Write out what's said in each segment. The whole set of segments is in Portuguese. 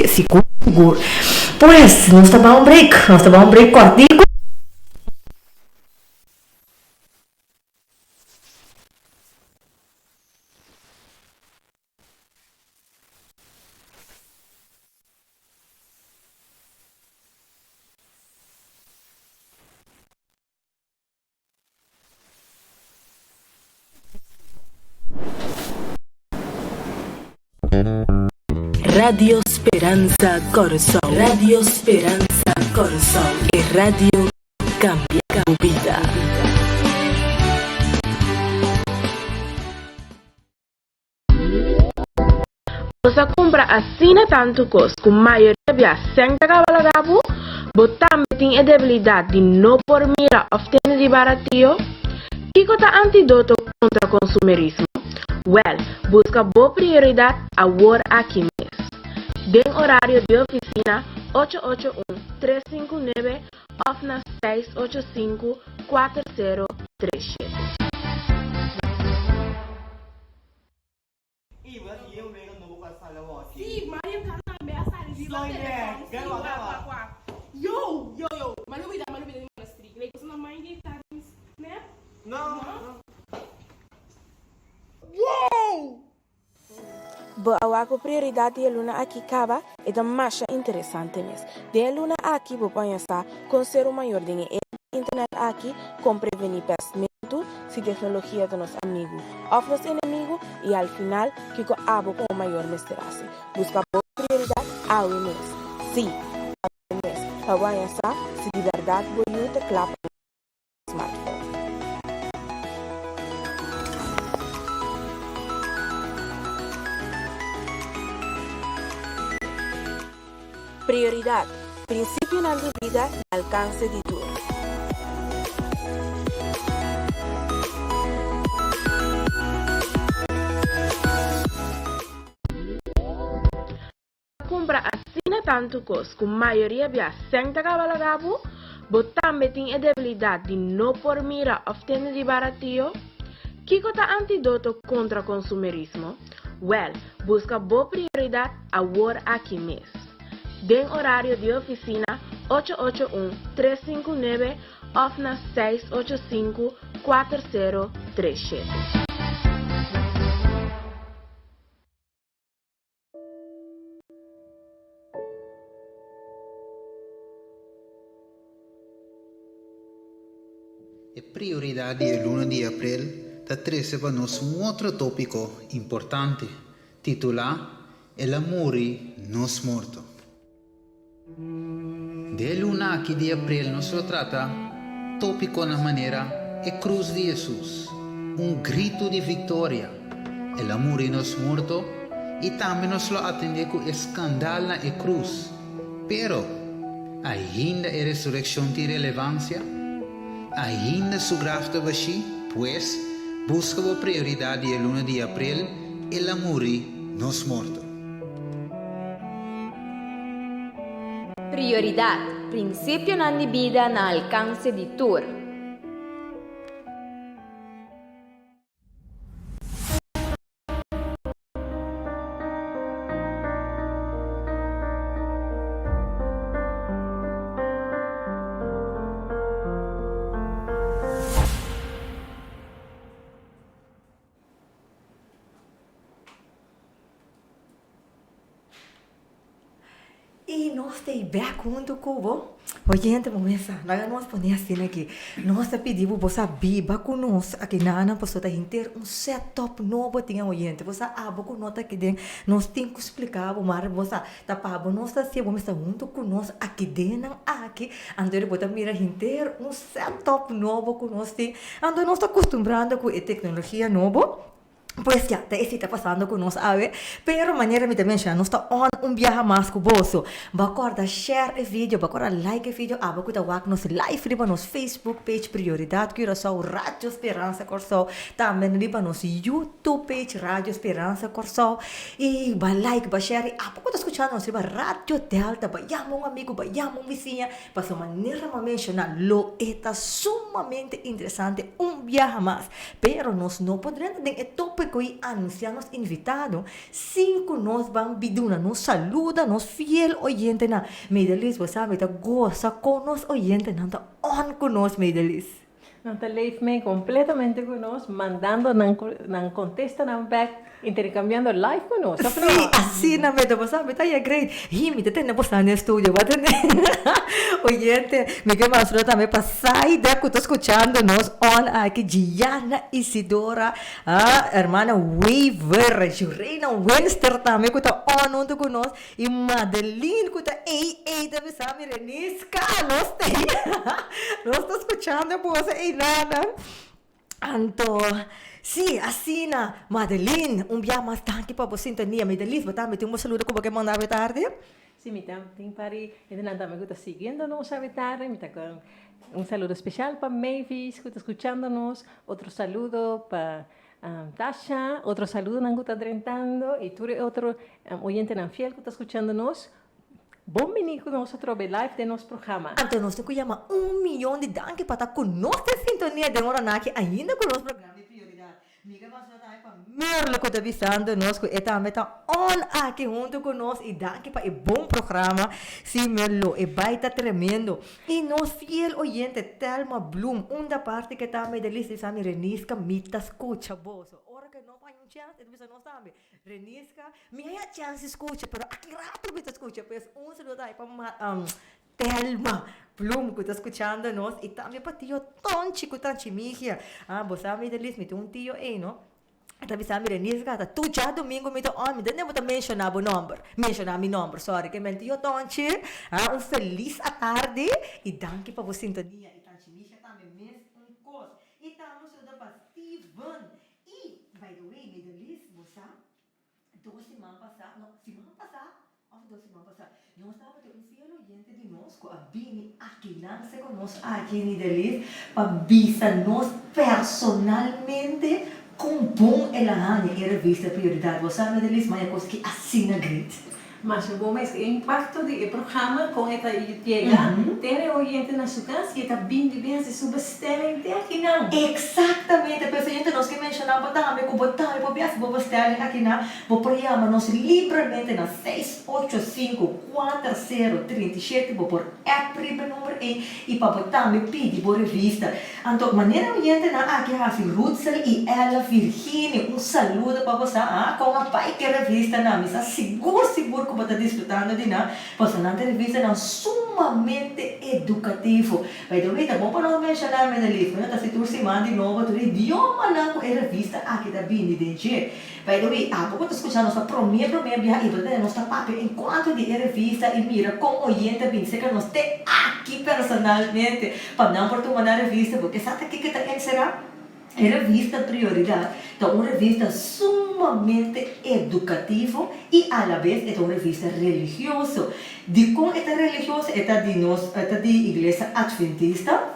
seguro. Pues, nós tomamos um break cortico. Radio Speranza Corazón. Radio Speranza Corazón. Que radio cambia tu vida. Você compra assina tanto cos com maioria via senta cavalagabu, botam tem a debilidade de não por mira obter de barato. Kiko tá antídoto contra o consumerismo. Well, busca boa prioridade a war aqui mesmo. Den horário de oficina 881-359 off na 685-4037. Sì, Mario canta ameaçar de lá Yo, mas não me dá de streak. Like, você não mãe de tá, né? Não. Wow! Boa a prioridade de luna aqui cava é da mais interessante mesmo. De luna aqui vou pensar com ser o maior de internet aqui com prevenir pestimento se tecnologia de nosso amigo ou nosso inimigo e ao final que com abo com o maior mestrase. Busca boa prioridade ao mês. Sim, ao mês. Para pensar se de verdade vou te clap no smartphone. Prioridade. Princípio na vida alcance de tudo. Compra assina tanto cos com maioria via senta cavalagabu, botam tem a debilidade de não por mira obter de barato. Kiko tá antídoto contra o consumerismo. Well, busca boa prioridade a war aqui mesmo. Den horário de oficina 881-359 off na 685-4037. A prioridade é 1 de abril da trece para nós um outro tópico importante, titulado El amore nos morto. De 1 aqui de abril nós trata tópico na maneira a cruz de Jesus, um grito de vitória. El amore nos morto e também nós lo atende com escândalo na cruz. Pero ainda a ressurreição tem relevância? Ainda su grafta baixi, pues busca a prioridade el 1 de abril, el amore nos morto. Prioridad, principio di vida na alcance di tur. E nós estamos bem junto com você. Oye, gente, vamos pensar. Nós podemos assim aqui. Nós pedimos você viva conosco aqui na Ana, para ter um setup novo. Tinha gente, você abo com nota aqui dentro. Nós temos que explicar, mas você tá para nós assim, vamos estar junto conosco aqui dentro, aqui. Então, você mira ter um setup novo conosco. Então, nós estamos acostumbrados com a tecnologia nova. Pues ya, eso está pasando con nosotros, pero mañana me también ya no está un viaje más con vos. Va a acordar share el video, va a acordar like el video, va a acordar nos live riba nos Facebook page prioridade que Curaçao Radio Esperança Curaçao, também riba nos YouTube page Radio Esperança Curaçao e va like, va share, va a escuchar nos riba Radio Delta, va llama un amigo, va llama un vizinha, para su manera de mencionar lo está sumamente interesante un viaje más, pero nos no podremos tener el topic que anunciar nos invitado, cinco nos van biduna, nos saluda, nos fiel oyente na Medelis, você sabe, tá goza com nos oyente, não tá on com nos Medelis. Não te leef mee completamente conosco, mandando, não contesta, não back, intercambiando live conosco. Sim, assim na meta, você sabe, tá aí great. E me tem tempo no estúdio, vai ter. Oyente, me quer mais também para sair da que tô escutando nos on aqui, Gianna Isidora, a hermana Weaver, Jurena Wenster também que tá on junto conosco, e Madeline que tá também sabe, Renisca, nós tem. Nós tá escutando você, nada. Anto, sim, assim na Madeline, dia mais tanque para você sintonia, Madeline, você também tem um saludo que você mandar tarde? Sim, me tem pari, ainda também que está seguindo nos tarde, me tá com um saludo especial para Mavis que está escuchando-nos, outro saludo para Tasha, outro saludo que está drentando, e tu outro oyente não fiel que está escuchando-nos. Bom menino com nosso live de nosso programa. Então, nós temos que chamar 1 milhão de danke para estar conosco em sintonia de hora aqui ainda com o nosso programa de prioridade. Miga, mas nós também para merlo que está avisando nós que é também está on aqui junto conosco e danke para o bom programa. Sim, merlo, é baita tremendo. E nós fiel oyente, Thelma Bloom, uma parte que também de lista de Sami Renisca, mita escucha, bozo. Ora que não faz chance, depois não sabe. Renisca, minha chance escucha, pero aqui rápido me escucha, pues saludo aí para Thelma Bloom que está escuchando nós e também para tio Tonchi que está chimihia. Você sabe deles, me tem tio aí, não? Tapi sabi Renisca, tu já domingo me me dá nem mencionar o número, sorry, que mentio Tonchi, feliz à tarde e danke para você sintonia e Tonchi Misha também mês coisa. E estamos para Steven e by the way, Medelis, você 2 semanas passadas, não, semana passada, ou 2 semanas passadas, nós estávamos tendo fiel oyente de nós, a Bini aqui, lança conosco aqui em Medelis, para visa nós personalmente com bom ela e revista prioridade. Você sabe, Medelis, mas é coisa que assina grit. Mas o bom é que o impacto do programa com esta chega, ter oyente na sua casa e está bem de bem se subestelem até aqui não. Exatamente, a gente nós que mencionava também que botar e poder subestelem aqui não, o programa nós livremente na 685-4037, por app número 1 e para botar me pedir por revista. Então, maneira oyente na aqui assim Rutsel e ela Virginia, saludo para você, com a pai que revista na mesa, seguro como está desfrutando de nós, pois na entrevista não sumamente educativo. By the way, tá bom para não mencionar meu livro, tá se turcimando de novo, tu idioma na revista aqui da Bini DG. By the way, pouco tá escutando nossa primeira viagem, e nossa papo enquanto de revista e mira com oyente bem, sei que nós tem aqui personalmente, para não por tu mandar revista, porque sabe que está encerrado? É revista prioridade, então uma revista sumamente educativa e à la vez é uma revista religiosa. De como é religiosa, é de igreja adventista,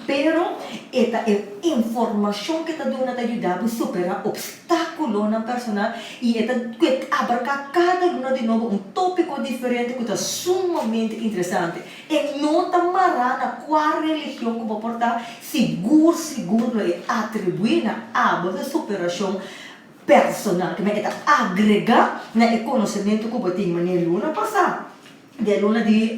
pero esta é informação que está dando a ajudar a superar obstáculos na personal e esta que abarca cada uma de novo tópico diferente que está sumamente interessante. E não está marana qual religião que vai portar seguro e atribuir na aba de superação personal que vai agregar na conhecimento que vai ter na luna passada, de luna de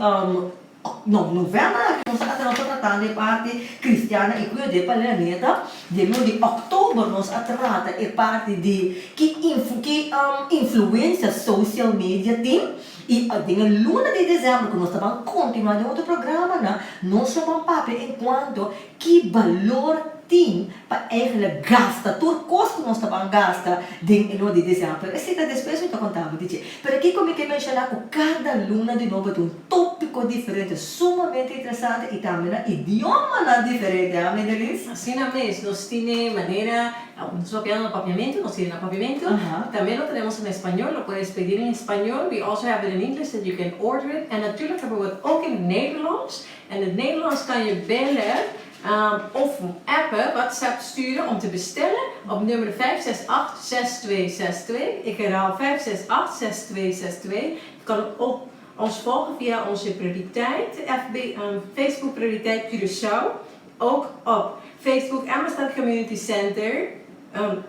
novembro, nós estamos tratando de parte cristiana e cuida de planeta. De luna de outubro, nós tratamos de parte de que influência social media tem. E na luna de dezembro, que nós estamos continuando outro programa, nós vamos papel enquanto que valor tem para ele gasta, tudo custo que nós estamos gasta em luna de dezembro. Essa é a despesa que eu contava, dizer. Pero aqui como que mencionar que cada luna de novo tem tópico diferente, sumamente interessante e também idioma diferente, Medelis? Assim mesmo, nós temos maneira, nós temos papiamento, nós temos papiamento, também lo tenemos en español, lo puedes pedir en español, we also have it in English that you can order it, en natuurlijk hebben we het ook in het Nederlands, en in het Nederlands kan je bellen, of appen, WhatsApp sturen om te bestellen op nummer 568-6262. Ik herhaal 568-6262. Je kan ook ons volgen via onze prioriteit, Facebook prioriteit Curaçao. Ook op Facebook Amsterdam Community Center.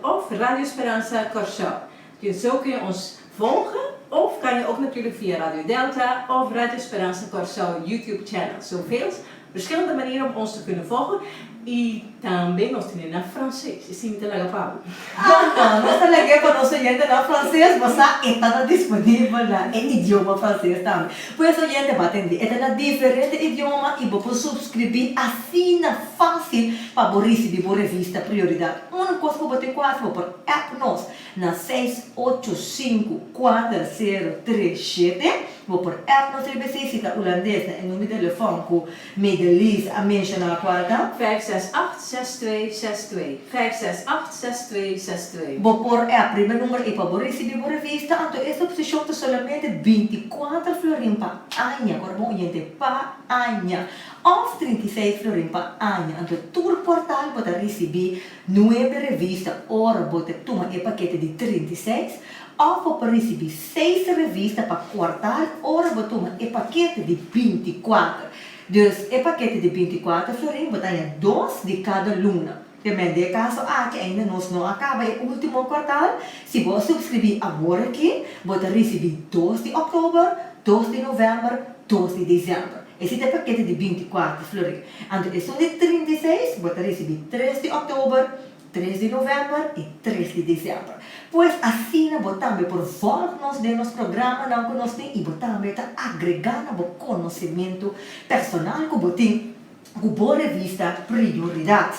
of Radio Esperanza Curaçao. Dus zo kun je ons volgen, of kan je ook natuurlijk via Radio Delta of Radio Esperanza Curaçao YouTube channel. Zoveel verschillende manieren om ons te kunnen volgen. E também nós temos na francês, esse me talaga Pablo. Nós talaga para nosso oyente na francês, você está disponível em idioma francês também. Pois oyente vai entender, é na diferente idioma e você subscrever assim fácil para você receber a revista Prioridade. Uma coisa que você tem quase por app nós na 6854037. Vou por app nós necessita holandês em número de telefone com Medelis a mencionar a quarta. 568-6262. 568-6262. Vou por app, primeiro número e para você receber a revista. Então, essa posição está somente 24 florins para ano. Agora, bom, gente, para ano. Of 36 florins para ano. Então, todo portal pode receber 9 revistas. Ora, você toma o paquete de 36. Ou para receber 6 revistas para quartal. Ora, você toma o paquete de 24. Dus o paquete de 24 florins, você tem 2 de cada luna. Também de caso que ainda não acaba o último quartal, se você subscrever agora aqui, você receber 2 de outubro, 2 de novembro, 2 de dezembro. Esse é o paquete de 24 florins. Então, esse de 36, você receber 3 de outubro, 3 de novembro e 3 de dezembro. Pois assim, você também por volta de nosso programa, não que nós temos, e você também está agregando o conhecimento personal que você tem com boa revista Prioridade.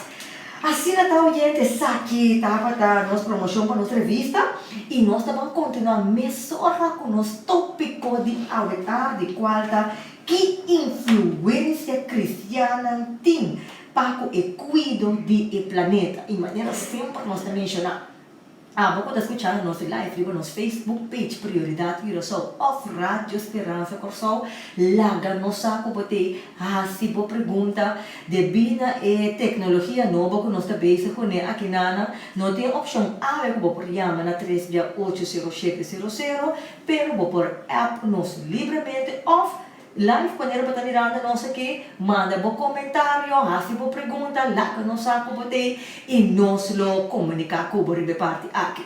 Assim, então, gente, essa aqui estava a nossa promoção para nossa revista e nós vamos continuar a mesura com o nosso tópico de auditar de quarta, que influência cristiana tem para o cuidado do planeta. E maneira sempre nós também mencionar. Você está escutando nosso live no nosso Facebook page Prioridade Curaçao of Radio Esperanza Curaçao. Lá no saco você se você pergunta devido à tecnologia nova que nós estamos com aqui não tem opção A que você chama na 3680700, pero você por app nos livremente off. Live, quando você está mirando nós aqui, manda um comentário, se você pergunta, lá que nós sabemos e nós lo comunicar com você parte aqui.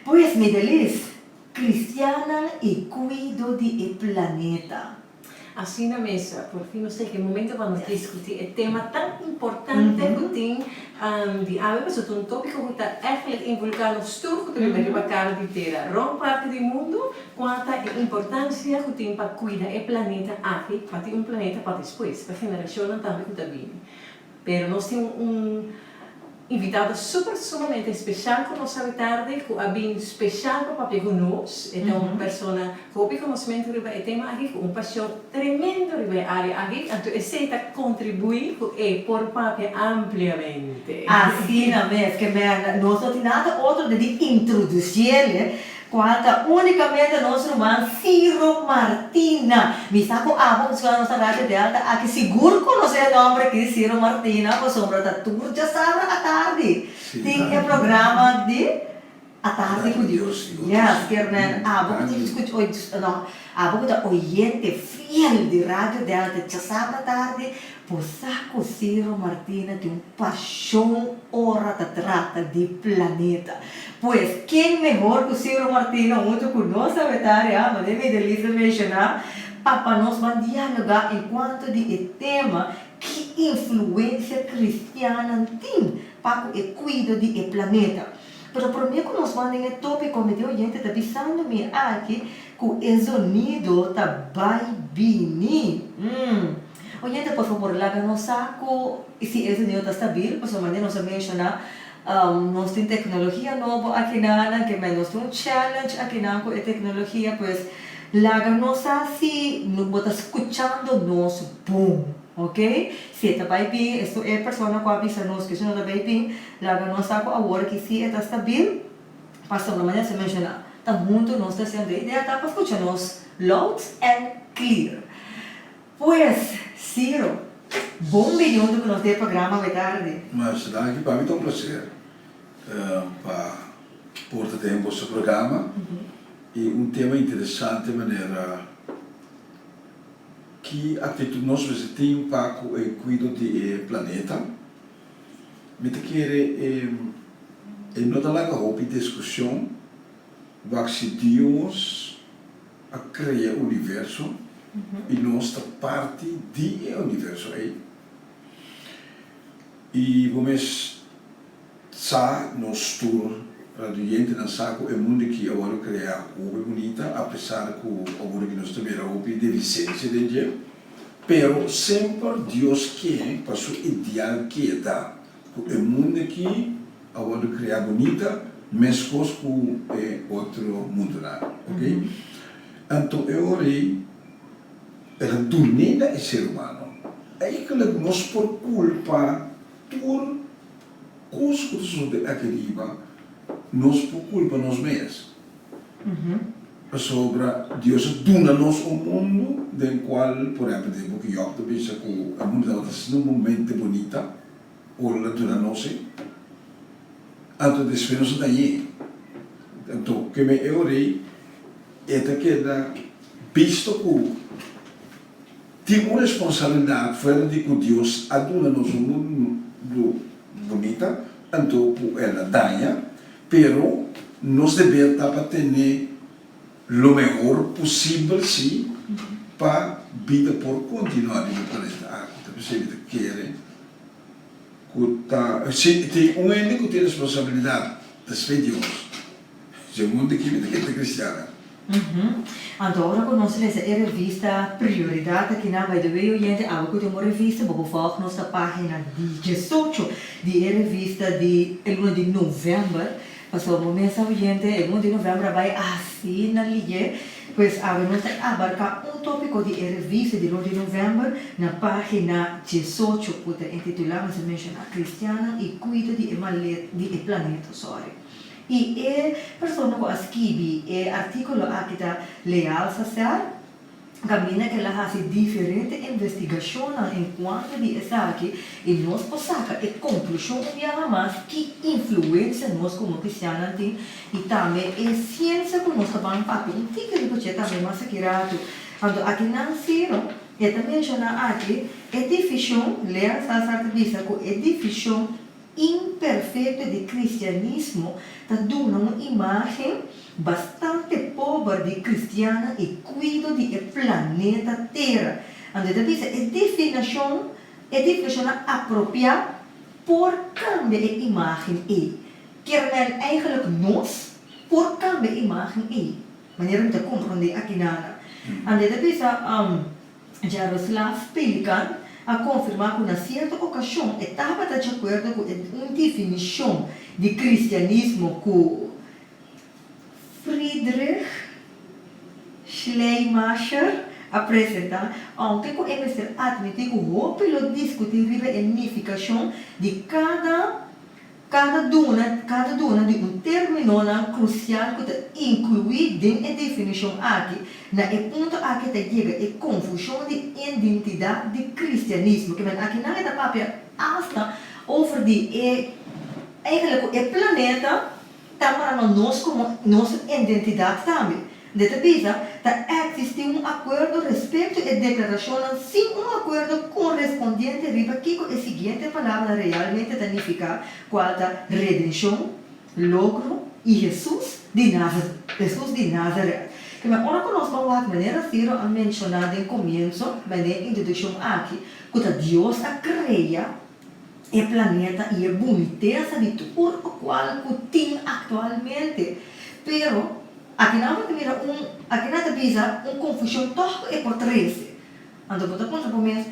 Pois, Medelis, cristiana e cuido do planeta. Assim na mesa, por fim, não sei que momento vamos discutir o tema tão importante que tem de aves, é um tópico que está eigenlijk involucrado no estudo que tem para cada de terra, grande parte do mundo, quanto à importância que tem para cuidar do planeta aqui, para ter planeta para depois, para a geração também que está vindo. Mas nós temos invitado sumamente especial que nós tarde, que é bem especial para nós. É uma pessoa que tem conhecimento sobre o tema aqui, com uma paixão tremenda sobre a área aqui, então aceita contribuir e por papel ampliamente. Assim mesmo, que nós não temos nada outro de introduzir quanto unicamente nosso irmão Ciro Martina. Me saco vamos escutar nossa rádio Delta, aqui seguro conhecer o nome aqui, Ciro Martina, com sombra da turja sábado à tarde. Tem o programa de à tarde com Deus. Yes, Kernan, vamos escutar hoje, vamos escutar oyente fiel de rádio Delta, sábado à tarde. Por saco Ciro Martina tem paixão ora da trata de planeta. Pois, quem melhor que o Ciro Martina, junto com nossa veterinária, mas deve delícia mencionar, para nós vamos dialogar enquanto de tema que influência cristiana tem para o cuidado do planeta. Mas para mim, quando nós vamos em tópico, como a gente está pensando aqui, que o sonido está bem. Gente, por favor, lá no saco, se esse nível está estável, por exemplo, nós mencionar, nós temos tecnologia nova aqui que nós temos um challenge aqui com a tecnologia, pois lá no saco, se nós estamos escutando nosso boom, ok? Se está bem, esta é a pessoa que avisa nós que se não está bem, lá no saco, agora que se está estável, passa uma maneira de mencionar, está junto, nós estamos sendo ideia, está para escutar nós loud and clear. Pois, Ciro, bom minuto que nós temos programa de tarde. Mas daqui para mim é um prazer para pôr tempo esse programa e tema interessante maneira que atitude nós temos para o cuidado do planeta. Me te querer E não está lá com a discussão, vai se Deus a criar o universo e nós está parte do universo aí. E vamos sa nós tour radiante na saco é mundo que agora criar roupa bonita, apesar que agora que nós também roupa de licença de dia, pero sempre Deus quer para o ideal que dá. É mundo que agora criar bonita, mas coisa que é outro mundo lá, ok? Então eu orei, ela dormida é ser humano. Aí que nós por culpa por coisas que nós aqui nós por culpa nós mesmos. Sobre Deus dona-nos um mundo do qual, por exemplo, que eu penso que o mundo está num momento bonito, ou ela dona-nos, então desfenos daí. Então, que me orei, é que visto que tem uma responsabilidade fora de que Deus dona-nos um mundo bonito, então ela dá, pero nós devemos para ter o melhor possível sim para a vida por continuar no planeta Água. Então, se ele quer, se tem um ente que tem responsabilidade de Deus, se o mundo aqui é cristiano. Então, agora que nós lemos a revista Prioridade, aqui na By the Way, gente, algo que tem uma revista, vou falar nossa página de 18 de revista de 1 de novembro. Passou uma mensagem, gente, 1 de novembro vai assim na linha, pois vamos abarcar um tópico de revista de 1 de novembro na página 18, que intitulamos mencionar cristiana e cuida de planeta sorry. E a pessoa que escreve o artigo aqui da Leal Sacer, caminha que ela faz diferentes investigações enquanto de essa aqui e nós passamos a conclusão de mais que influência nós como cristianos tem e também a ciência que nós estamos fazendo um tipo de também mais secreto. Então aqui não se e também menciona aqui a definição Leal Sacer diz que a definição imperfeito de cristianismo está dando uma imagem bastante pobre de cristiana e cuido do planeta Terra. Então, a definição apropriada por cambiar a imagem quer eigenlijk nós por cambiar a imagem maneira de compreender aqui nada. Então, Jaroslav Pelikan a confirmar que na certa ocasião estava de acordo com uma definição de cristianismo que Friedrich Schleiermacher apresenta, aunque o MSR admite que o pelo discutir a unificação de cada dona de um termo crucial que inclui dentro da definição aqui, na ponto aqui que chega a confusão de identidade de cristianismo, que aqui não é da papel hasta over de eigenlijk o planeta também nós como nossa identidade também. Desta visa, existe um acordo respeito à declaração sem um acordo correspondente riba que a seguinte palavra realmente significa qual a redenção, logro e Jesus de Nazaré. Que mas agora que nós vamos de maneira zero a mencionar em começo, na introdução aqui, que Deus a cria o planeta e a boniteza de tudo o qual tem atualmente, pero aqui não visa uma confusão toda e por 13. Então, por exemplo,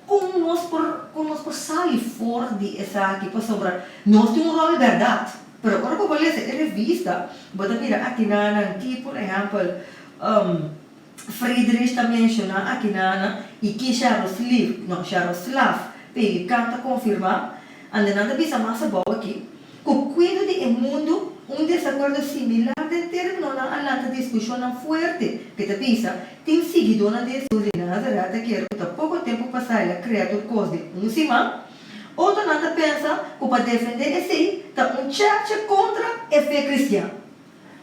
como nós por sair fora de essa aqui, para sobre nós temos uma verdade. Mas agora que eu vou ler essa revista, vou ver aqui aqui, por exemplo, Friedrich também menciona aqui e que Jaroslav Pelikan confirma, andando visa mais boa aqui, que o cuido do mundo um desacordo similar de terminou na alta discussão forte, que te pensa, tem seguidor de Jesus de Nazaré, que há pouco tempo passado ela criou coisa de cima, outro nada pensa que para defender esse, está church contra a fé cristã.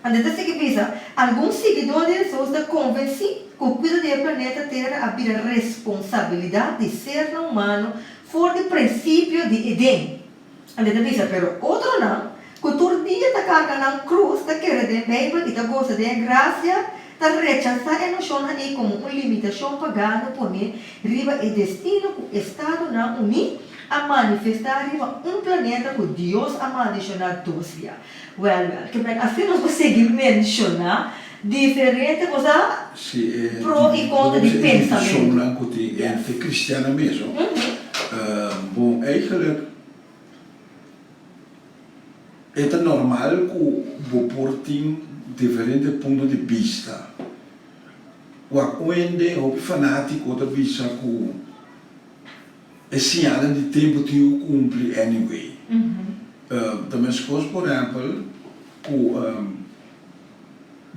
Então, se que pensa, alguns seguidores de Jesus estão convencidos que o cuidado do planeta Terra havia a responsabilidade de ser humano fora do princípio de Edém. Então, pensa, pero outro não, Cultura dia tá carga na cruz, tá querendo de Bíblia, e tá gosta de graça, tá rechazar a noção aí como uma limitação pagana por mim, riba e destino que o Estado não uni a manifestar riba planeta que Deus a mencionar dos via. Well, que bem, assim nós conseguimos mencionar diferente coisa pro e contra de pensamento. Entre cristiana mesmo. Bom, eigenlijk é normal que o portem diferentes pontos de vista. O acuende o fanático da vista que esse ano de tempo que eu cumpre anyway. Também as coisas, por exemplo, que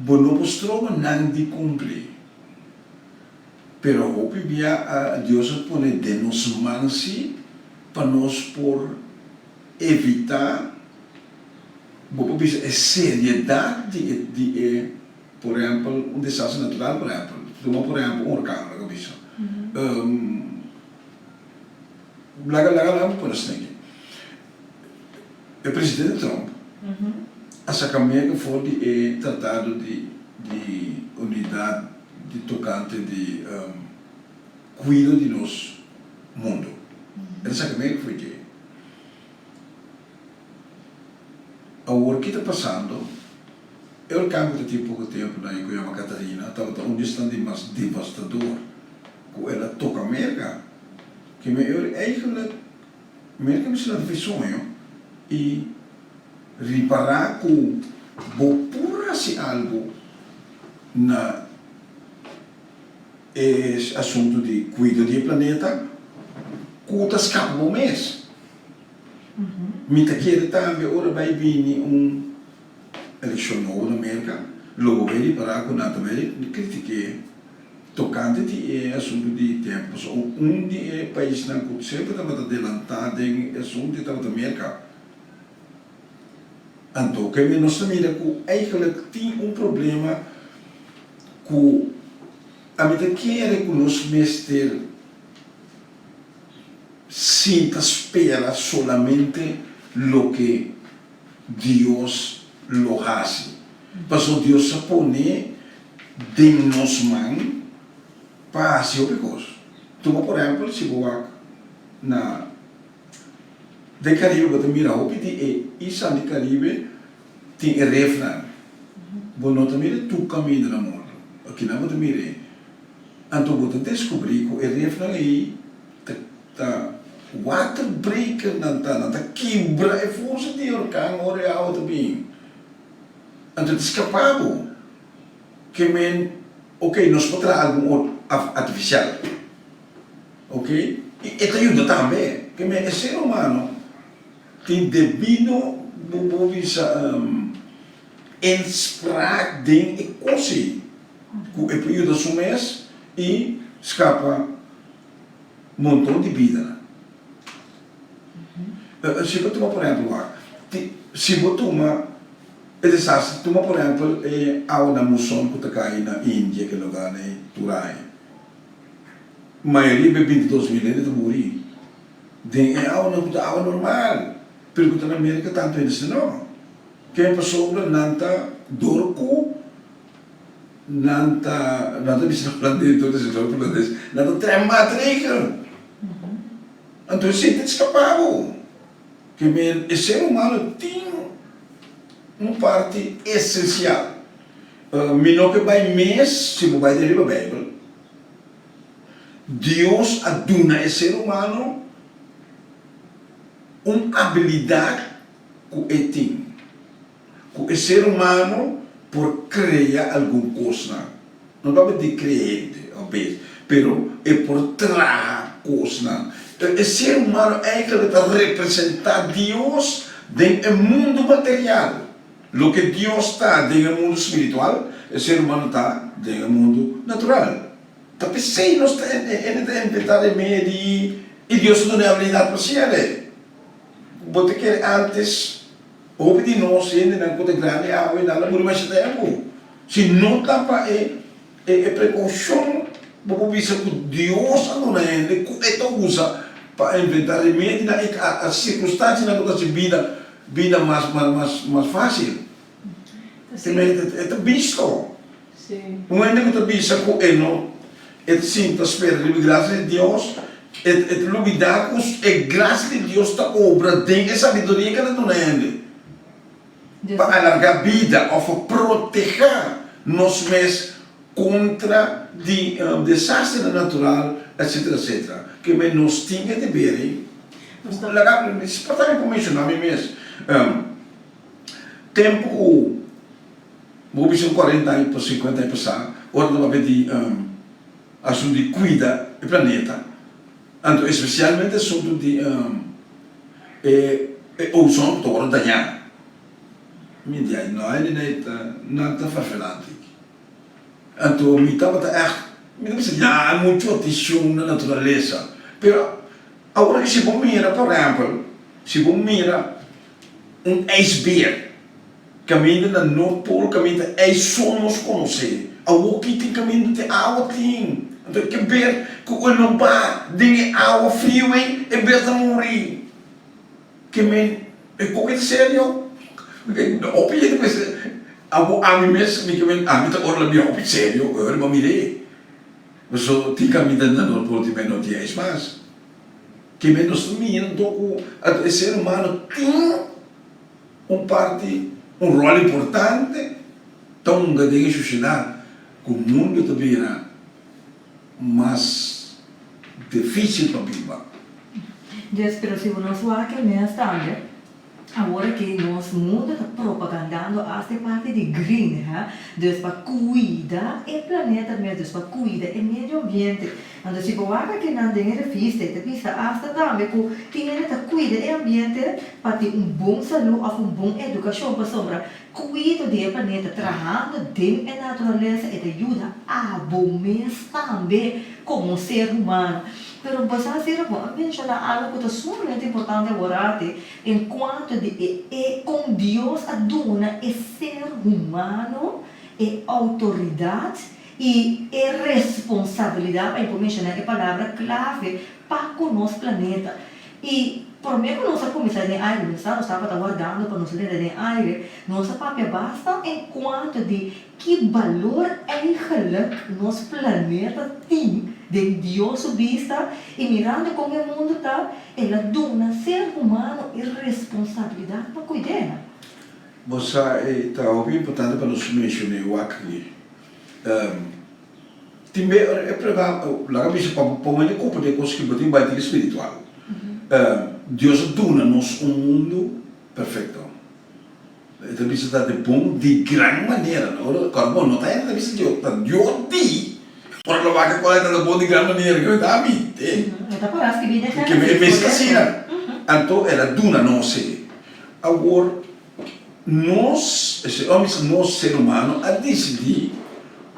não mostrou não de cumprir. Pero hope via Deus pone de nos mansi para nós por evitar a seriedade de por exemplo, um desastre natural, por exemplo. Toma, por exemplo, um orcão, Laga, por assim. O presidente Trump, a sacamento foi de tratado de unidade de tocante de cuido de nosso mundo. Esse sacamento foi que a hora que está passando, eu campo de tipo pouco tempo na Iguiama Catarina, estava onde está de mais devastador, que ela toca a América, que eu eigenlijk, América me teve sonho e reparar que por algo na esse assunto de cuidar do planeta, que está escapando um mês. Me quer também ora vai vir eleição nova na América, logo vai reparar que nada vai criticar tocante de assunto de tempo. De país que sempre estava adelantado em assunto da América. Então, que nós também eigenlijk tem problema que a medida que nós mestre sinta espera solamente lo que Deus lo hace. Mas Deus se pone de nos mãos para fazer o coisa. Toma, por exemplo, se você na de Caribe, você mira o que isso de Caribe tem refrão. Você não mira tu caminho no mundo. Aqui não você mira. Então você descobrir que o refrão aí tá water breaker tá quebra a força de orcão ou real também. Então escapado que ok, nós podemos algo artificial, ok? E isso ajuda também, que o ser humano tem devido inspraak ding ik kosi, que é período do mês e escapa montão de vida. Se você toma por exemplo, se você toma desastre, toma por exemplo a uma moção que está caindo na Índia, que lugar é Turai. A maioria de 22 mil está morrendo. É água normal. Pergunta na América tanto eles não. Quem passou não está dorco, não está visitando dentro desse jogo, não está traumatizado. Então se tem escapado. Que o ser humano tem uma parte essencial. Não que vai mês, se você vai ler a Bíblia, Deus aduna ao ser humano uma habilidade que ele tem. Que o ser humano por criar alguma coisa. Não vai dizer criar, mas é por trazer coisa. O ser humano é que representa Deus no mundo material. O que Deus está no mundo espiritual, o ser humano está no mundo natural. Tapi se nós temos inventado meio e Deus não tem habilidade para ser. Você quer antes, ou de nós, ainda não pode grande água e nada, muito mais tempo. Se não está para precaução, você visa que Deus não é, que usa para inventar meio as circunstâncias na nossa vida vida mais fácil. É visto. Sim. Quando eu visto com ele, é sinto a espera de graça de Deus, é luvidar com a graça de Deus da obra, tem a sabedoria que ela não é. Para alargar a vida ou para proteger nós mesmos contra o desastre natural, etc, etc. Que nós temos de ver. Isso para mencionar a mim mesmo. Tempo, vou dizer 40 anos, 50 anos passar, hora de ver assunto de cuidar do planeta. Então, especialmente assunto de ozônio, que agora danhar. Minha não é nada farfelante. Então, me estava muito atenção na natureza. Mas, agora que se você mira, por exemplo, se você mira iceberg, caminho na North Pole, caminho é só nós conhecer. Agora que tem caminho de água, tem. Então, que ver que o não vai, tem água fria, é ver de morrer. Que é coisa sério. Op je het a mim mesmo a mim tá orla bem op sério eu não mirei mas só tinha me dando no por ti não tinha mais que menos mim do o ser humano tem parte rol importante tão grande sociedade que o mundo também era mais difícil para viver. Pero se você não sabe que é também agora que nós mundo está propagandando esta parte de green, dus para cuidar o planeta mesmo, dus para cuidar o meio ambiente. Então, se você que não tem revista, hasta também que tem que cuidar do ambiente para ter bom saúde ou boa educação para sombra. Cuida do planeta, trabalhando dentro da natureza e ajuda a bom mês também como ser humano. Pero basta ser mencionar algo que é sumamente importante agora, enquanto com Deus aduna é ser humano, é autoridade e é responsabilidade, para mencionar a palavra clave para o nosso planeta. E por mim, que nós começamos a aire, nós estava guardando para nós ler em aire, nossa papel basta enquanto de que valor eigenlijk nosso planeta tem de Deus vista e mirando como o mundo está, ela dona ser humano e responsabilidade para cuidar. Você está ouvindo importante para nós mencionar o aqui. Também é para lá que para uma culpa de coisas que botem bem espiritual. Deus dona nos mundo perfeito. Então isso está de bom de grande maneira. Agora não está ainda isso Deus di. Por lo que qual é bom de grande maneira que está a mim. Está parece que viene que me está assim. Então ela dona nós. Agora nós, nós ser humano a decidir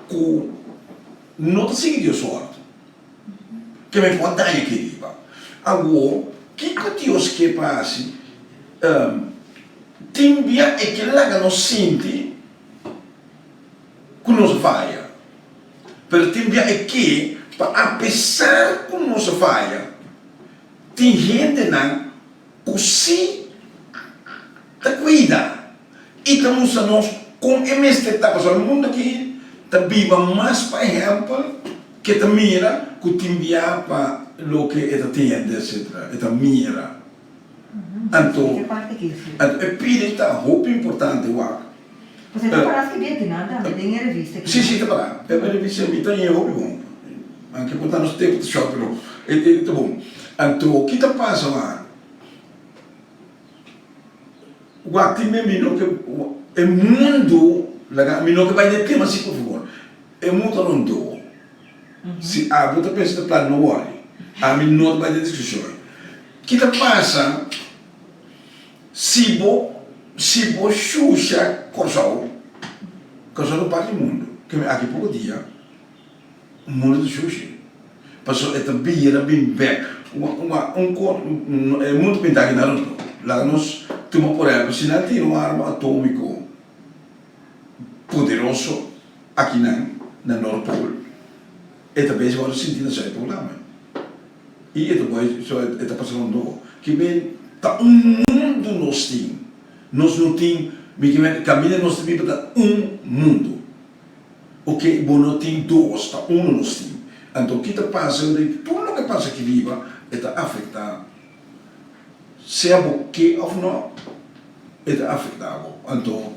que não está seguindo Deus sorte. Que me pode dar aqui. Agora que Deus quer passe, tem é que lá que nós sente que nos falha. Mas tem é que, apesar que nos falha, tem gente que se cuida. E estamos nós com essa etapa, o mundo aqui, está viva mais, por exemplo, que te mira, que te para lo que é atende, etc. É mira. Então, é pirita, roupa importante, uau. Você está parece que vem que nada, tem a revista. Sim, está para. É a revista que tem roupa bom. Anche portar nos tempos de shopping, é bom. Então, o que está passando lá? O aqui mesmo que é mundo, não que vai ter tema assim por favor. É mundo não do. Se a outra pessoa está no olho. A mim não vai ter discussão. O que passa se você xuxa corsal não parte do mundo. Que aqui pouco dia, o mundo do xuxa. Passou esta beira bem back. É muito bem aqui na rua. Lá nós temos por exemplo, se não tem arma atômico poderoso aqui na North Pole, é também se pode sentir nessa problema. E depois, isso está passando que vem, tá mundo nós tem, nós não temos, caminha nós também para mundo. Ok, bom, não tem dois, tá nós temos. Então, o que passa, tudo o que passa aqui viva, está afetado. Se é o que ou não, está afetado. Então,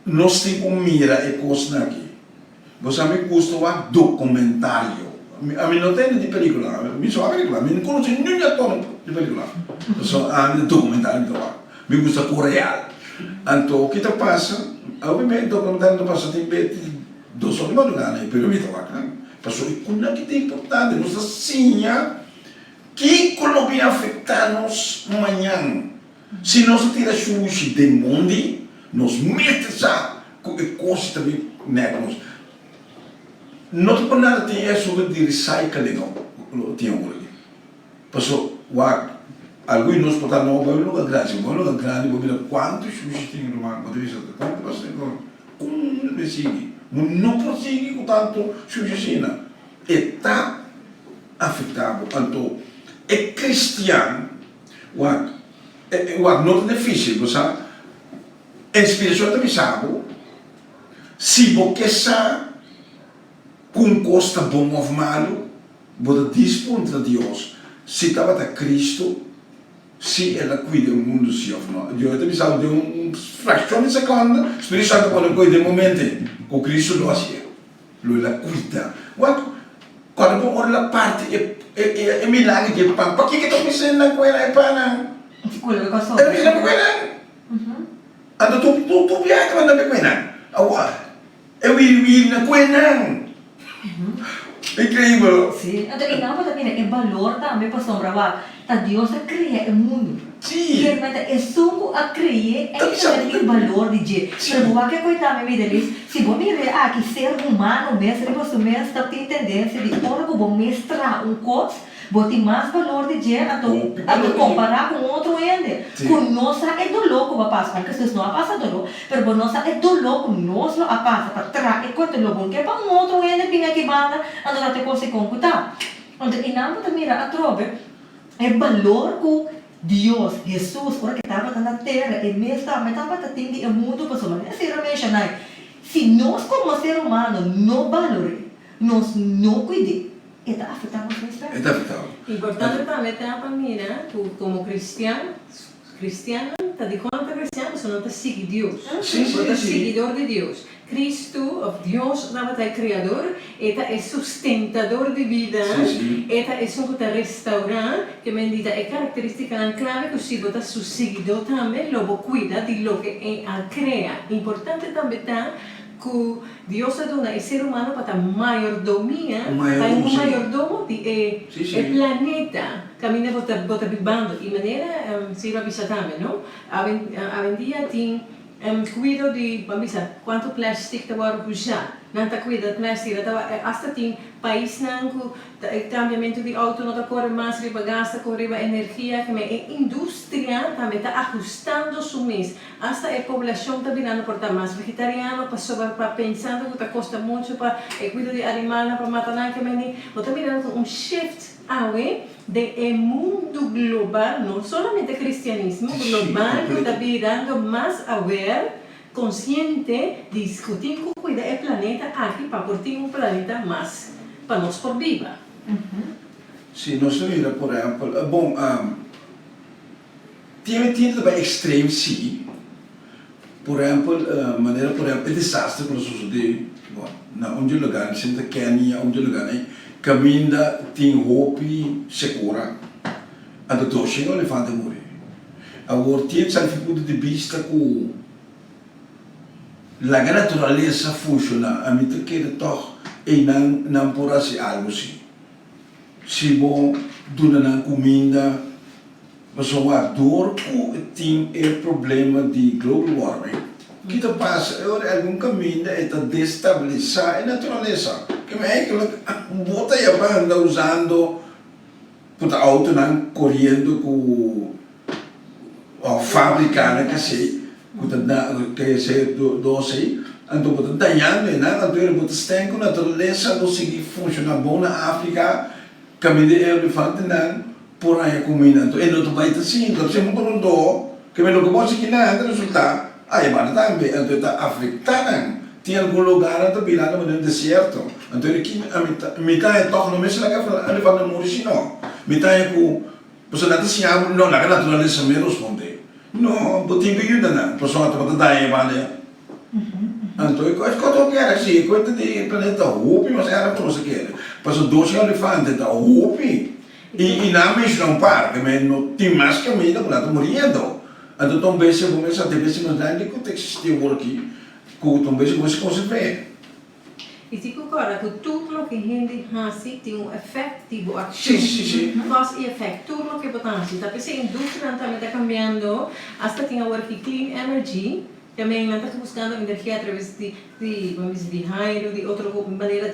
nós temos que mirar a coisa aqui. Você me custa um documentário. A mim não tem de película, me só a película, a mim não conheço nenhum ator de película. Só a documentário que eu me gusta com real. Então, o que passa, obviamente, o documentário não passa tem 2 horas de madrugada, mas eu me estou lá. Passou e como é que é importante, nós assim, que Colômbia afeta-nos amanhã. Se nós tirar sushi de mundo, nós metemos a coisa também nós. Não te pode nada ter sobre de recycling, não tinha um ali. Passou, alguns nós podemos não vai lugar grande, vamos ver quantos sushi tem no mar, quanto isso, quanto passa como não segue, não prossegue com tanto sushi está afetado, então é cristiano, não é difícil, você a inspiração também sabe, se você sabe com costa bom ou malo, você diz contra Deus, se estava a Cristo, se ela cuida do mundo, se ou não. Eu também sabe de uma fração de segundo, o Espírito Santo pode cuidar de momento, com Cristo não assim, ela cuida. Quando eu olho a parte, é milagre de pão, por que estou pensando com ela é pão? Escolha a Eu pensando com ela. Ando tu viaja quando eu penso, eu ir na coisa. Incrível. Sim, então e não pode ter valor também para sombra tá Deus a criar o mundo. Sim. E mas é só a criar é o valor de Deus. Para que coisa me deles, se você mirar que ser humano mesmo, você mesmo está tem tendência de ora que vou mestrar coisa, botar mais valor de Deus a comparar com outro ende. Com nós é do louco para passar, porque se não passa do louco, mas nós é do louco, nós não passa para trás, e quanto louco que para outro ende pinga que banda, ando até coisa computar. Então e não pode mirar a trove é valor que Deus, Jesus, ora que estava na terra, e mesmo estava tendo o mundo para somar. Se nós como ser humano não valoramos, nós não cuidamos, está afetando a nossa vida. Está afetado. Importante também para mim, como cristiano, está de conta cristiano, você não está seguindo Deus, você está seguidor de Deus. Cristo, Deus, é criador, é sustentador de vida, é um restaurar, que me diz, é característica clave que se você seu seguidor também, logo cuida de lo que é a criar. Importante também está que Deus dona ao ser humano para a mayordomia, para um mayordomo do planeta. Caminha bota vivendo e maneira se vai visar também, não? A dia tem cuido de, vamos dizer, quanto plástico está agora usar. Não está cuidando de plástico, hasta tem país não que cambiamento de auto não está correndo mais, riba gasta, correndo energia, que a indústria também está ajustando su mês. Hasta a população está virando por estar mais vegetariano, para pensando que está custa muito para cuidar de animais, para matar, que está virando shift away do mundo global, não somente cristianismo global, que está virando mais aware, consciente, discutir como cuidar do planeta aqui para ter planeta mais para nós por viva. Sim, nós vimos, por exemplo, bom, tem também extremo, sim. Por exemplo, maneira, por exemplo, desastre que sucedeu, bom, na onde lugar, sempre Kenya, onde lugar, caminha tem roupa segura, a do doce o elefante morre. Agora tem essa dificuldade de vista que a natureza funciona, a mim que toch e não pode ser algo assim. Se bom, dona comida, mas o dor que tem o problema de global warming. O que passa é algum caminho é destabilizar a natureza. Que é que bota a banda usando puta auto não correndo com a fábrica que se doce então bota danhando na natureza bota tem com a natureza não se funciona bom na África caminho de elefante não por aí comida então é não vai assim então se muito não Que me lo que pode que não resulta, aí mas também então está afetando. Tem algum lugar onde virando no deserto. Então aqui a mitad é toque no mês lá que ele fala no Maurício não. Mitad é com pessoa não se abre não na natureza me responde. Não, botinho que ajuda não. Pessoa tá dar aí vale. Então eu acho que eu quero assim, coisa de planeta Hopi, mas era por você quer. Passou 12 elefantes da Hopi. E na mesma não para, que não tem mais caminho para não morrendo. Então também se começa a ter esse mandante que tem que existir aqui. Também se começa a conservar. E se concorda que tudo o que a gente faz tem efeito, tipo ação, causa e efeito, tudo o que botamos. Então, a indústria também está cambiando, até tem agora que clean energy, também está buscando energia através de hydro, de outra maneira,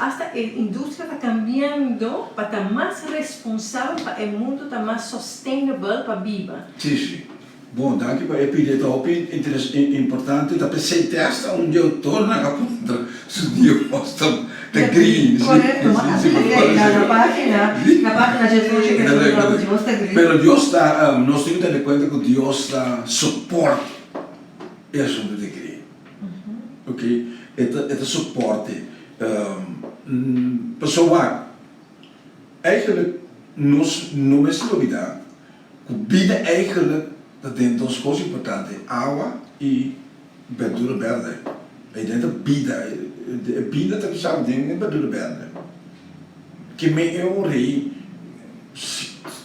até a indústria está cambiando para estar mais responsável, para o mundo estar mais sustainable para viver. Sim. Bom, danke para a pedir importante, da pessoa testa onde eu torno a contra se Dio posta da green. Correto, mas na página Jesus que Deus está green. Pero Deus está, nós temos que ter conta que Deus está suporte é assunto de green. Ok? É suporte. Pessoal, eigenlijk nós não é novidade. Que vida eigenlijk dentro das coisas importantes, água e verdura verde. E dentro vida está precisando de verdura verde. Que me eu rei,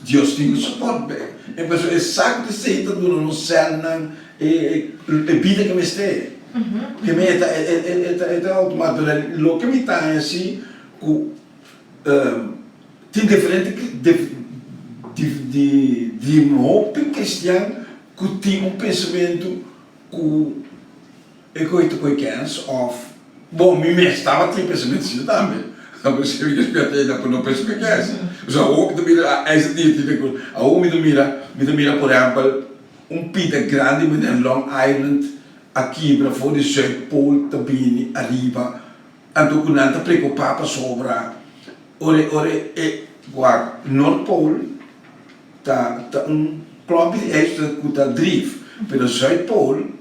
Deus tem suporte. E pessoal, é saco de seita do no céu não é vida que me está. Que me é automático. Lo que me está assim, tem diferente de um hope cristiano que tem pensamento que hands off. Bom, me estava tem pensamento assim também. Mas se eu respeitei da não penso que é. Já o que mira esse tipo a o me mira por exemplo pita grande em Long Island aqui para fora de South Pole também arriba. Então quando anda preocupado sobre ore North Pole tá clube extra que está drive, pero South Pole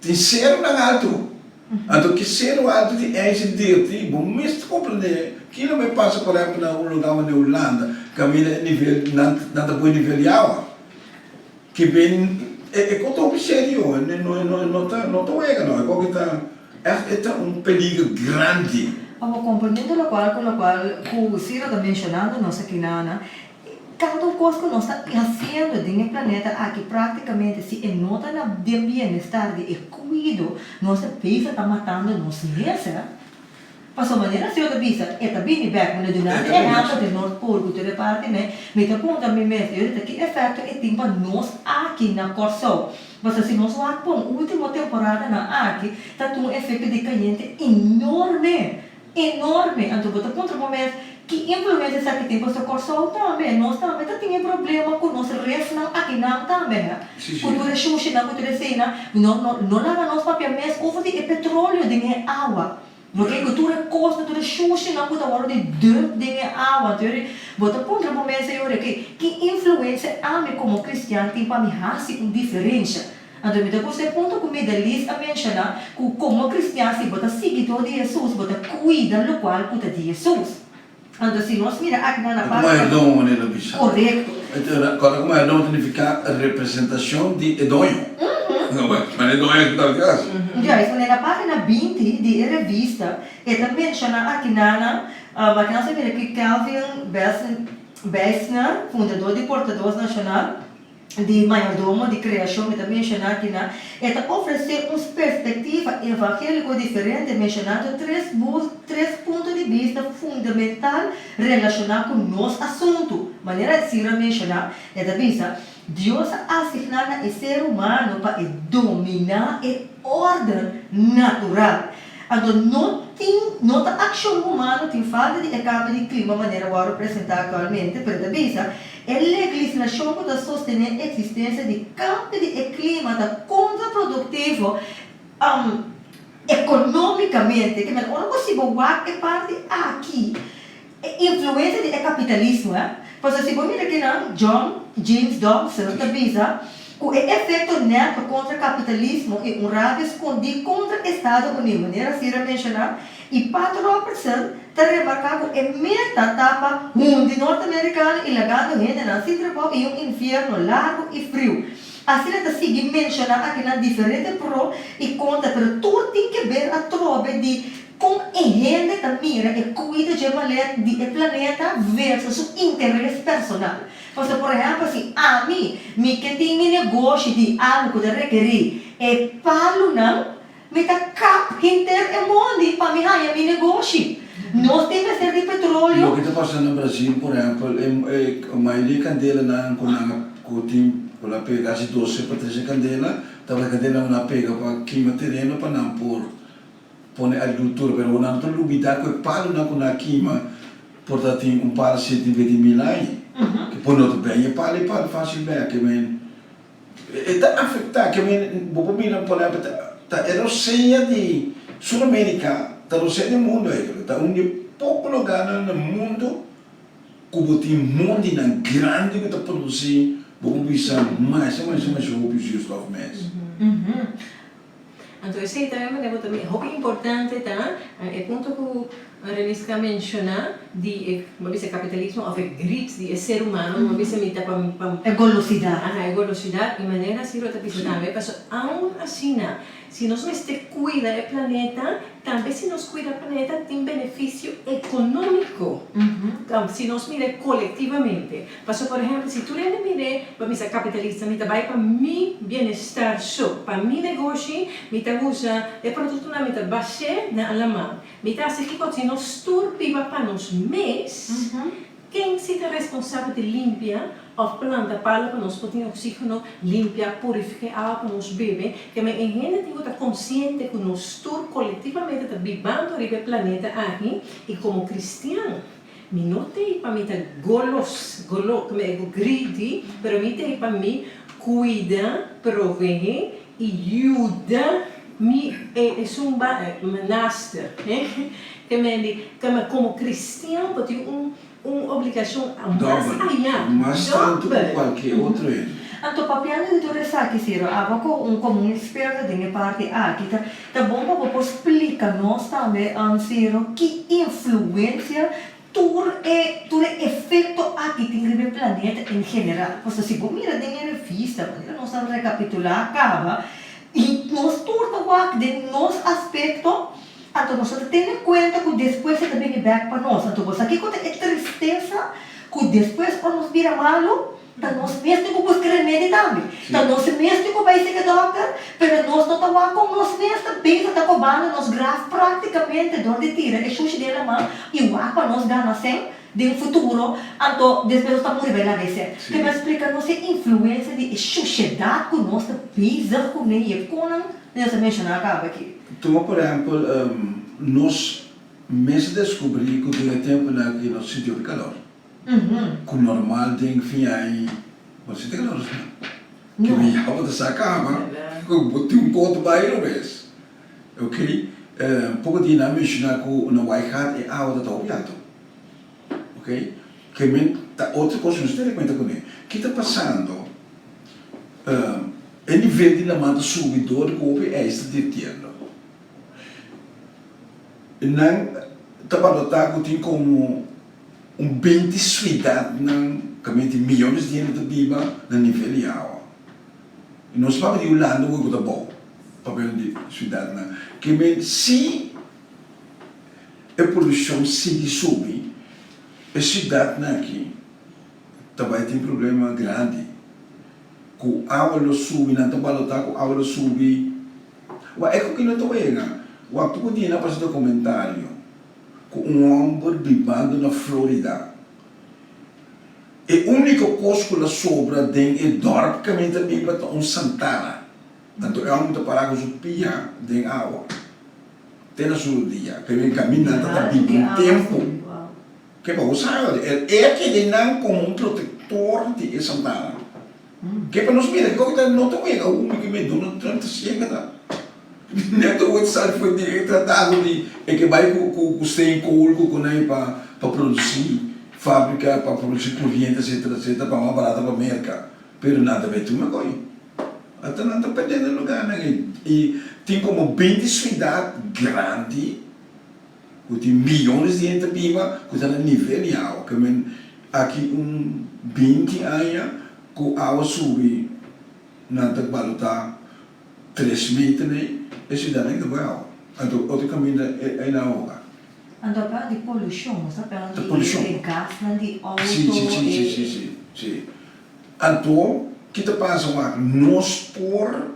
tem zero na alto. Então que zero alto de esse dirty, bom, mas compreender que não me passa por exemplo na lugar na Holanda, caminha nível nada bom nível de água, que vem é conto sério, não tá não é que tá perigo grande. Vamos compreendendo com o qual o Ciro está mencionando nossa quinana. Cada coisa que nós estamos fazendo no planeta aqui praticamente se nota na bem-estar de cuidado, nossa peixe está matando nós mesmos. Passou maneira se eu bisa, é bem back, mas durante a época de North Pole, que toda parte, né, me está contando mesmo, eu disse que efeito é tempo nós aqui na Corsol. Mas se nós vamos para a última temporada na aqui, está um efeito de caliente enorme. Então, você contra o momento que influência essa que tem para o Corsol também, nós também temos problema com nosso resto aqui não também. Quando xuxi na cena, não lava nosso papel mesmo, ou de petróleo de água. Porque cultura costa do xuxi na puta hora de dump de água, então, você contra o momento que influência a mim como cristiano tem para me fazer uma diferença. Então, você ponto com a lista a mencionar que como cristiano, se você seguidor de Jesus, você cuida do qual cuida de Jesus. Então, se nós mira aqui na parte... Correto. Como é não significa representação de edonho. Mas edonho é que está ligado. Já, isso na página 20 de revista, ele menciona aqui na máquina que Calvin Bessner, fundador de Portadores Nacional, de mayordomo de criação, que também menciona aqui na, ele oferecer uma perspectiva evangélica diferente, mencionando três pontos de vista fundamentais relacionados com o nosso assunto. Maneira de se mencionar, ele diz, Deus assignado ao ser humano para dominar a ordem natural. Então, não a ação humana tem falta de cambio de clima, maneira agora apresentar atualmente, mas ele diz, a legislação para sostener a existência de cambio de clima está contraprodutivo economicamente, que não consigo guardar parte aqui. Influência do capitalismo, Pois se você mira aqui na John James Dobson, da Visa, o efeito neto contra o capitalismo e um rádio escondido contra o Estado Unido, maneira assim a mencionar, e 4% está remarcado em meta tapa mundo norte-americano e legado gente na Sintrapop e um inferno largo e frio. Assim está seguindo mencionar aqui na diferente pro e conta, pero tudo tem que ver a trova de como a gente mira e cuida de maleta do planeta versus seu interesse personal. Porque, por exemplo, assim, a mim que tem meu negócio de algo que requerir, é palo não, me tá cap inteiro e mundo para me ganhar meu negócio. Nós temos que ser de petróleo. O que está passando no Brasil, por exemplo, a maioria candela na quando ela pega as 12 para 13 candela, estava a candela na pega para queimar terreno para não pôr agricultura, mas não estou duvidando que o palo na queima, portanto, tem palo de 120 anos, que por outro bem, e palo fácil bem, que vem, está afetado, que vem, vou mirar por exemplo, está eroseia de Sul-América, está eroseia do mundo, está pouco lugar no mundo, que tem mundo grande que está produzindo, vamos pensar mais objetivos of mass. Então, esse também é muito importante, tá? É ponto que a Renisca menciona de capitalismo ou grit de ser humano, uma vez me para é golosidade. É golosidade e maneira assim outra pessoa também, mas aún assim, se nós cuida do planeta, também se nós cuida do planeta tem benefício econômico. Então, se nós mira coletivamente, mas por exemplo, se tu mira para ser capitalista, me vai para meu bem-estar só, para meu negócio, me usa o produto na me baixa na alemã, me tá se que se nós turpiva para nós mês, quem se é responsável de limpar a planta para nós poder oxígeno, limpar, purificar a água para nós beber, que a gente tem que estar consciente que nós coletivamente está vivendo no planeta aqui e como cristiano. Mi não tem para mim como é greedy, mas me tem para mim cuida, prover e ajuda é um master, que como cristiano pode uma obrigação mais tanto que qualquer outro. Então, papel de interessar que ser como um experto de parte aqui, tá bom para explicar nós também Ciro que influência todo efeito aqui tem no planeta em geral. Porque se você mira em revista, nós vamos recapitular, acaba e nós tudo aqui de nosso aspecto. Então, nós temos em conta que depois você também back para nós. Então, você aqui conta tristeza que depois para nós vira malo, então nós mesmos que buscar remédio também. Então, nós mesmos que vai ser doctor, mas nós não estamos com nós mesmos, bem que está cobrando, nós grave praticamente de onde tira, é xuxa dela mão, e o para nós ganhar sem de um futuro, então depois nós estamos revelando isso. Que me explica nossa influência de sociedade que nós pisa com ele, com nessa mencionar acaba aqui. Então, por exemplo, nós mesmo descobrimos que tem tempo aqui no sítio de calor. Que o normal tem que vir aí, você tem calor, que me acaba de sacar, que tem ponto bairro mesmo, ok? Pouco de não mencionar que o Waikato é água da Tobiato, ok? Que outra coisa que você tem conta com ele, que está passando, o nível de lamento subidor que é este de tierno. Não está para que tem como bem de cidade, que milhões de gente viva no nível de água. E nós vamos de Holanda, o que é bom, papel de cidade, que se a produção se subir, a cidade aqui também tem problema grande. Com a água não sube, não está para com a água não sube. É que não estou vendo. O que eu disse para esse documentário, com homem vivendo na Flórida. E a única coisa que sobra dentro é dorme que a também para um Santana. Então é um que para com o pia dentro água. Tem a sua dia, que vem caminhando até um tempo. Que para usar é que ele não como protetor de Santana. Que para nós ver, que eu não estou vendo, o único que me deu não tanto chega. Neto o sabe foi tratado de que vai com sem couro com nem para produzir fábrica para produzir corrente, etc, para uma barata para mercado. Pero nada vai tomar coisa. Até não está perdendo lugar, né? E tem como 20 cidades grandes, que tem milhões de gente viva, que está no nível de água. Que aqui 20 anos, que a água sube, não está balota 3 metros, né? E a cidade ainda vai água. Então, outro caminho é na água. Então, para de poluição, sabe? De poluição. De gás, de auto... Sim. Então, o que passa lá? Nós por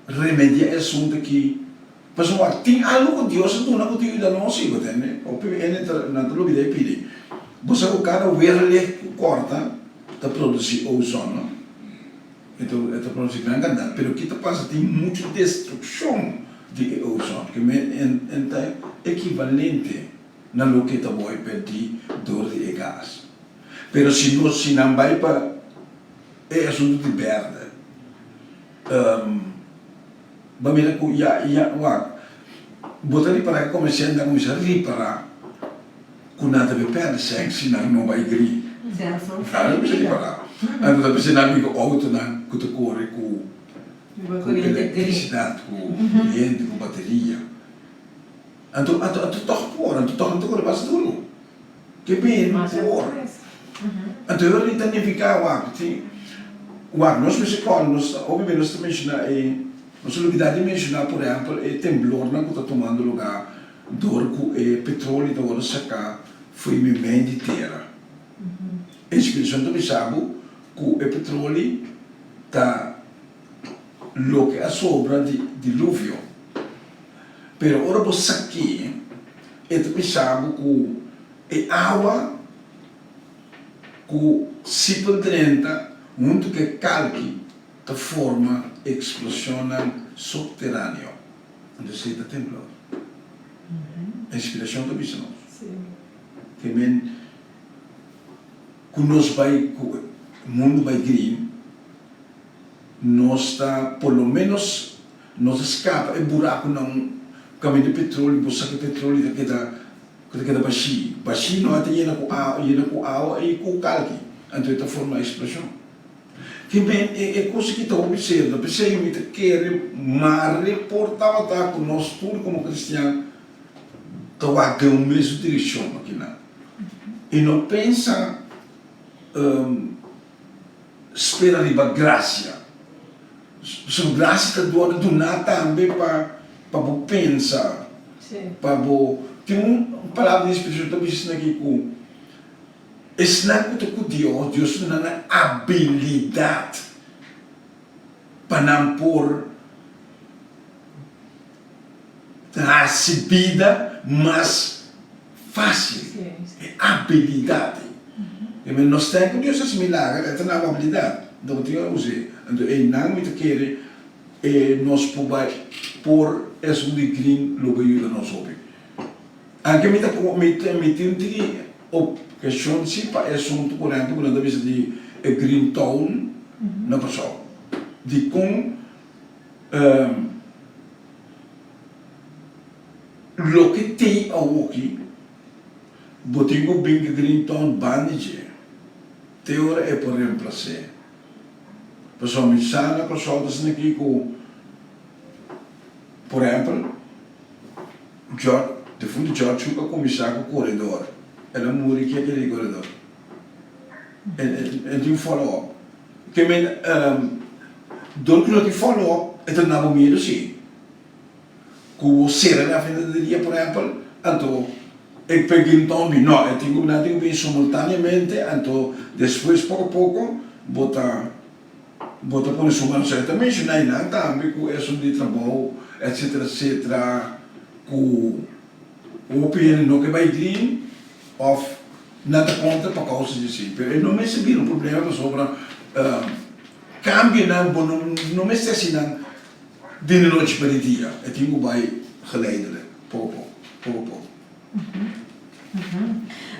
remediar esse assunto aqui. Mas tem algo que Deus não está contigo da nossa vida, né? O PVN não está lobby de pedir. Você o cara ver corta, está produzir ozono. Então, está produzir grande quantidade. Mas o que passa? Tem muita destruição de ozono, que é equivalente na lo que está vai perder dor de gás. Pero se não vai para é assunto de verde. Bamila ko botar para começar a reparar com nada de perde se não vai gri. Não precisa reparar. Então precisa amigo auto na que tu corre com eletricidade, com corrente, com bateria. Então não corre bastante duro. Que bem por. Então eu identificar nós obviamente nós mencionar nós novidade mencionar por exemplo temblor que está tomando lugar dor que petróleo da hora sacar foi movimento de terra. A inspiração também sabe que o petróleo está lo que a sobra de dilúvio. Pero ora você aqui também sabe que a água que se entra muito que calque da forma explosão subterrânea onde se está temblor. A inspiração do bicho que nós vai o mundo vai green nós está por lo menos nós escapa é buraco não caminho de petróleo busca que petróleo queda baixinho não até llena com água e com calque então esta forma a explosão que é coisa que está observando pensei que quer mas reportava com nós tudo como cristiano está a mesma direção aqui não e não pensa espera riba graça so graça está do nada também para pensar para tem uma palavra de Espírito Santo que aqui com não que Deus não tem habilidade para não pôr recebida mas fácil é habilidade nós temos que Deus é milagre é uma habilidade então tem que usar então não muito querer nós podemos pôr esse de green logo ajuda nós sobre anche mi tenti che sono si pa è assunto por exemplo quando avesse di green town na pessoa di com lo che tem aqui botingo bem green town bandage teora é por reemplaçar pessoa me sana pessoa das aqui com por exemplo de fundo de George que começar com o corredor ela morre que aquele corredor e tem follow-up que dopo che follow-up è tornato meglio sì con sera na frente del dia por exemplo então e peguei então no eu tenho nada que simultaneamente então depois pouco bota por isso mas certamente não também com isso de trabalho etc com o opinião não que vai green of nada contra por causa disso mas não me recebi problema sobre cambio não me esqueci de noite para dia eu tenho vai geleidelijk pouco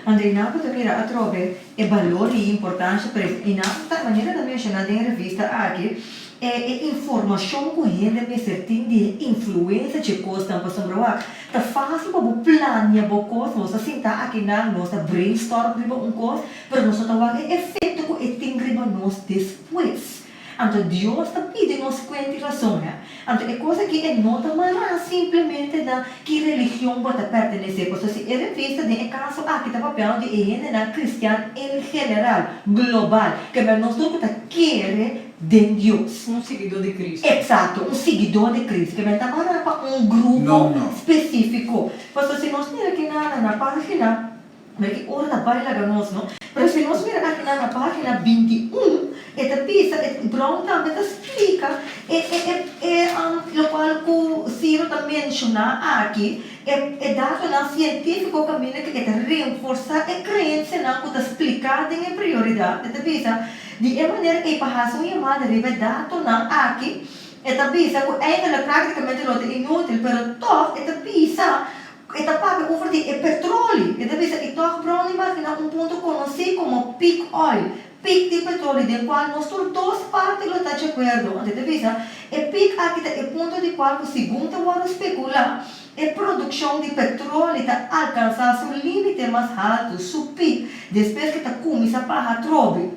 Andrei, não pode mirar a trove é valor e importância, mas em outra maneira também mencionada em revista aqui informação que rende me certinho de influência de coisa para sombrar tá fácil para planear boa coisa você sentar aqui na nossa brainstorm riba coisa para nós tá efeito que tem riba nós depois então Deus está pedindo nos quantização então é coisa que não tá mais simplesmente da que religião pode pertencer porque se é vista de caso aqui tá papel de gente na cristiana em geral global que nós tudo tá querer de Deus. Um seguidor de Cristo. Exato, um seguidor de Cristo, que vai estar para um grupo específico. Mas se nós miramos aqui na página, que ora da baila nós, não? Mas se nós miramos aqui na página 21, esta pista, Brown também explica, o qual o Ciro está mencionando aqui, é dado na científico caminho que é reforçar a crença na que está explicada em prioridade. Esta pista, de maneira que a razão chamada é dado na aqui, esta pista, ainda praticamente não é inútil, mas toque esta pista, esta parte over de petróleo. Esta pista, e toque Brown imagina ponto conhecido como peak oil. Peak de petróleo, do qual nós temos duas partes que estão de acordo. Esta pista, é peak aqui é ponto de qual, segundo o especular, a produção de petróleo está alcançando seu limite mais alto, seu peak, depois que está começando a trobe.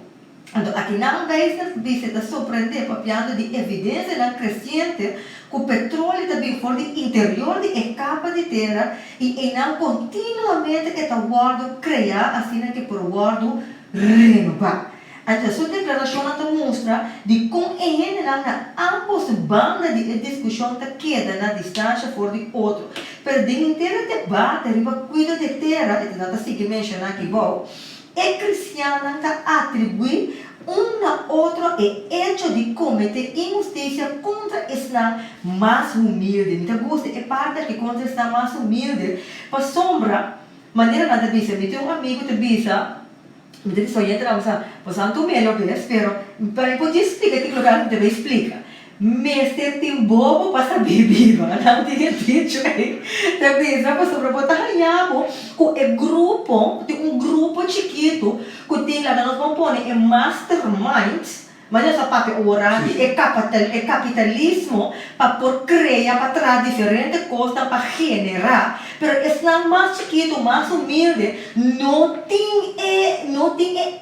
Então, aqui na vez está surpreender, papiando de evidência na crescente que o petróleo também for do interior de capa de terra e não continuamente está guardo criar assim que por guardo renovar. Então, sua declaração mostra de como é na ambos bandas de discussão que queda na distância for de outro. Pero de inteiro debate, riba cuida de terra, e nada se que menciona aqui, bom, é cristiana que atribui uma outra e hecho de cometer injustiça contra Islam mais humilde. Então, gosto é parte que contra Islam mais humilde. Para sombra, maneira nada bisa, me tem amigo que bisa, me tem só entra, mas santo melhor vez, pero para poder explicar que lugar me deve explicar. Mestre tem bobo para saber viva, não tinha dicho aí. Também já passou para botar ranhamo com o grupo, tem grupo chiquito que tem lá nós vamos pôr é mastermind. Mas essa parte orar é capitalismo para por criar, para trazer diferentes coisas para generar. Mas esse não mais chiquito, mais humilde, não tem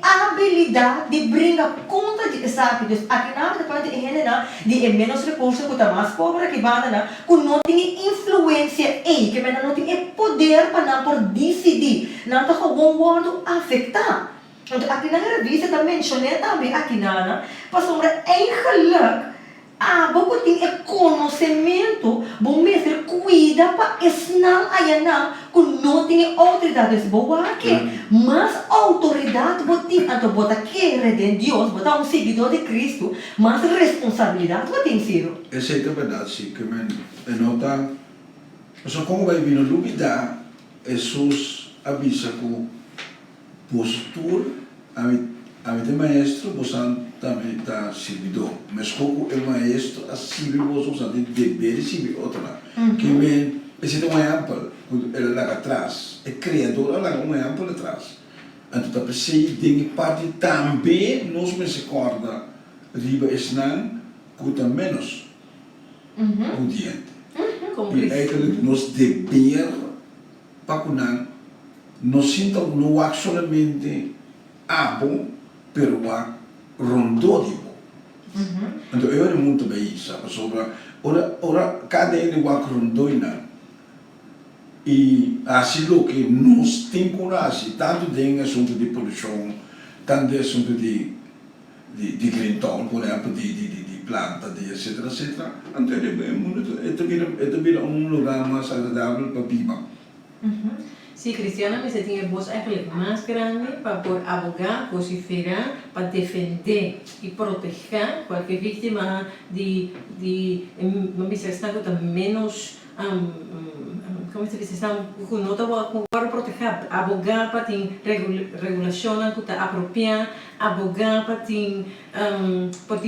habilidade de brincar contra essa aqui. Aqui na parte de menos recursos que está mais pobre que vai que não tem influência aí, que não tem poder para não por decidir, não está com um word afetar. Então, aqui na revista também mencionei também aqui na sombra em geluk. Você tem conhecimento, bom mestre cuida para não ayana que não tem autoridade boa aqui, mas autoridade você tem, então você quer de Deus, você é um seguidor de Cristo, mas responsabilidade você tem Ciro. Essa é a verdade, sim, que me nota, só como vai vir no lugar, Jesus avisa que postura, a mim maestro, você também está servidor, mas como o maestro, a servir você tem dever servir outra. Que me, esse é um exemplo, ele lá atrás, é criador, lá um exemplo atrás. Então, tá preciso de parte também, nós me se acorda, riba esnan, que tá menos obediente. E eigenlijk nós dever, para que nós sintamos não há solamente abo, pero há rondódio. Então eu era muito bem isso, sobre ora cada ele há rondoina e assim lo que nós tem coragem tanto de assunto de poluição, tanto de assunto de green town, por exemplo, de planta, de etc. Então é também lugar mais agradável para viver. Sí, Cristiana me tinha voz eigenlijk mais grande para poder abogar, vociferar, para defender e proteger qualquer vítima de uma visão que menos como se diz, estão para proteger, abogar para ter regulação que está apropriada, abogar para ter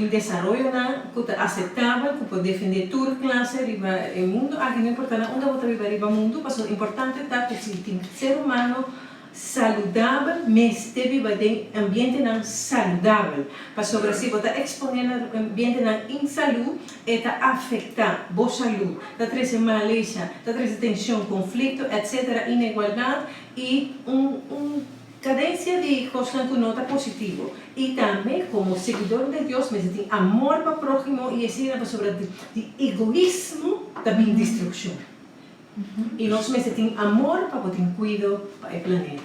desenvolvimento que está aceitável, que pode defender toda classe do mundo. Aqui não importa onde você vive no mundo, mas o importante é que se tem ser humano saudável, mas deve ter ambiente não saudável. Para sobre se você exponer o ambiente não insalubre, está afetar a saúde, está trazendo malícia, está trazendo tensão, conflito, etc., inigualdade e cadência de coisas com nota positiva. E também, como seguidor de Deus, mas tem amor para o próximo e ensina sobre o egoísmo, também destruição. E nós mesmos temos amor para poder cuidar para o planeta.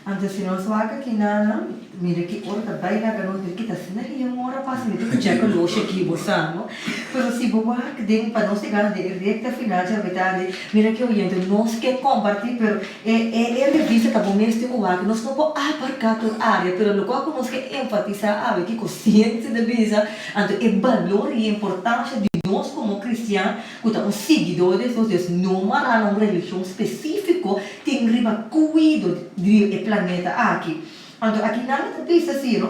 Anto se nós vaca que nana, mira que ora tá bem na garoto que tá sendo aí mora passa me tu checa loche aqui bosano. Pero se boa que den para nós chegar de recta final já verdade. Mira que eu entro nós que compartilhar, pero é revista tá bom mesmo que o que nós não pode abarcar toda a área, pero lo que nós que enfatizar a que consciência de vida, anto é valor e importância de nós como cristianos, que estamos seguidores, nós não marcar uma religião específica, tem riba cuido do planeta aqui. Então, aqui na entrevista, assim,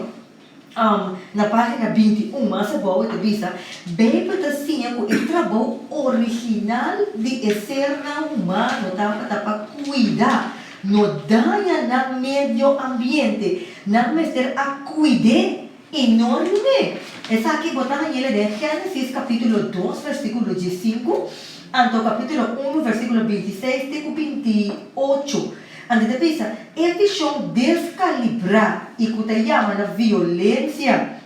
na página 21, mas é boa entrevista, bem para assim, o trabalho original de ser humano, para cuidar, não danha no meio ambiente, não mestre a cuidar enorme. Essa aqui botada ele de Gênesis capítulo 2, versículo 15, então capítulo 1, versículo 26 até 28. Antes de pensar, é visão descalibrar e que te chama na violência,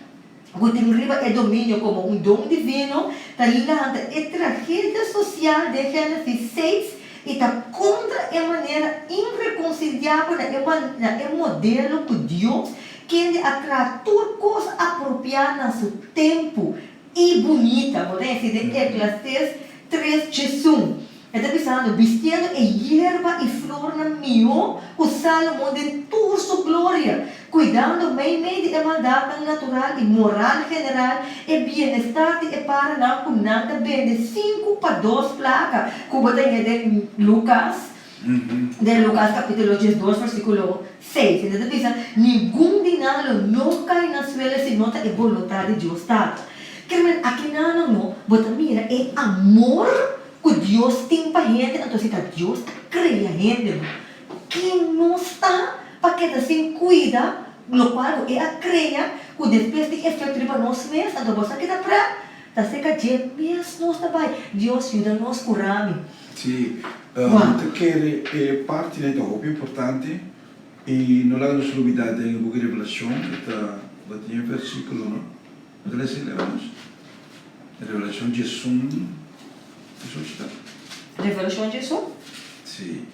que tem riba é domínio como dom divino, talanta é tragédia social de Gênesis 6 e está contra a maneira irreconciliável, é modelo que Deus quer atrair coisas apropriadas no seu tempo e bonita, por exemplo, de Eclesiastes 3:1. Está pensando, vestindo hierba e flor na minha, o Salomão de toda sua glória, cuidando bem da maldade natural e moral general, e bem-estar e para não com nada bem de 5 para 2 placas, como tem de Lucas, de Lucas capítulo 2, versículo 6. Então, pensa, nenhum dinheiro não cai na suela se não está a vontade de Deus. Quer aqui não, bota mira, é amor que Deus tem para a gente, então se Deus cria a gente, quem não está, para que assim cuida, o qual é a cria, que depois de efeito para nós mesmos, então você que dá para ser que mesmo nós também, Deus ajuda-nos a curar. Sim, eu quero parte da roupa importante e não há nos novidade em boa revelação, que está em versículo, não? Mas ele Revelação de Jesus. Revelação de Jesus? Sim.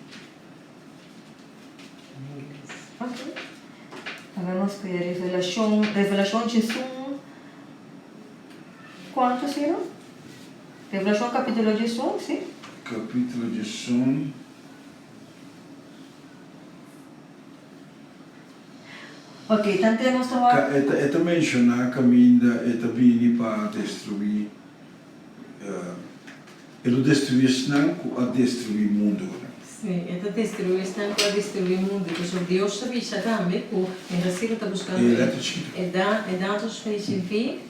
Ok. Vamos ver Revelação de Jesus. Quanto será? Revelação capítulo de Jesus, sim? Capítulo de Jesus. Ok, tanto temos Esta menciona que esta viene para destruir ele destruir a destruir o mundo. Sim, esta destruir para destruir o mundo. Então, Deus sabia também que o Brasil está buscando dados específicos.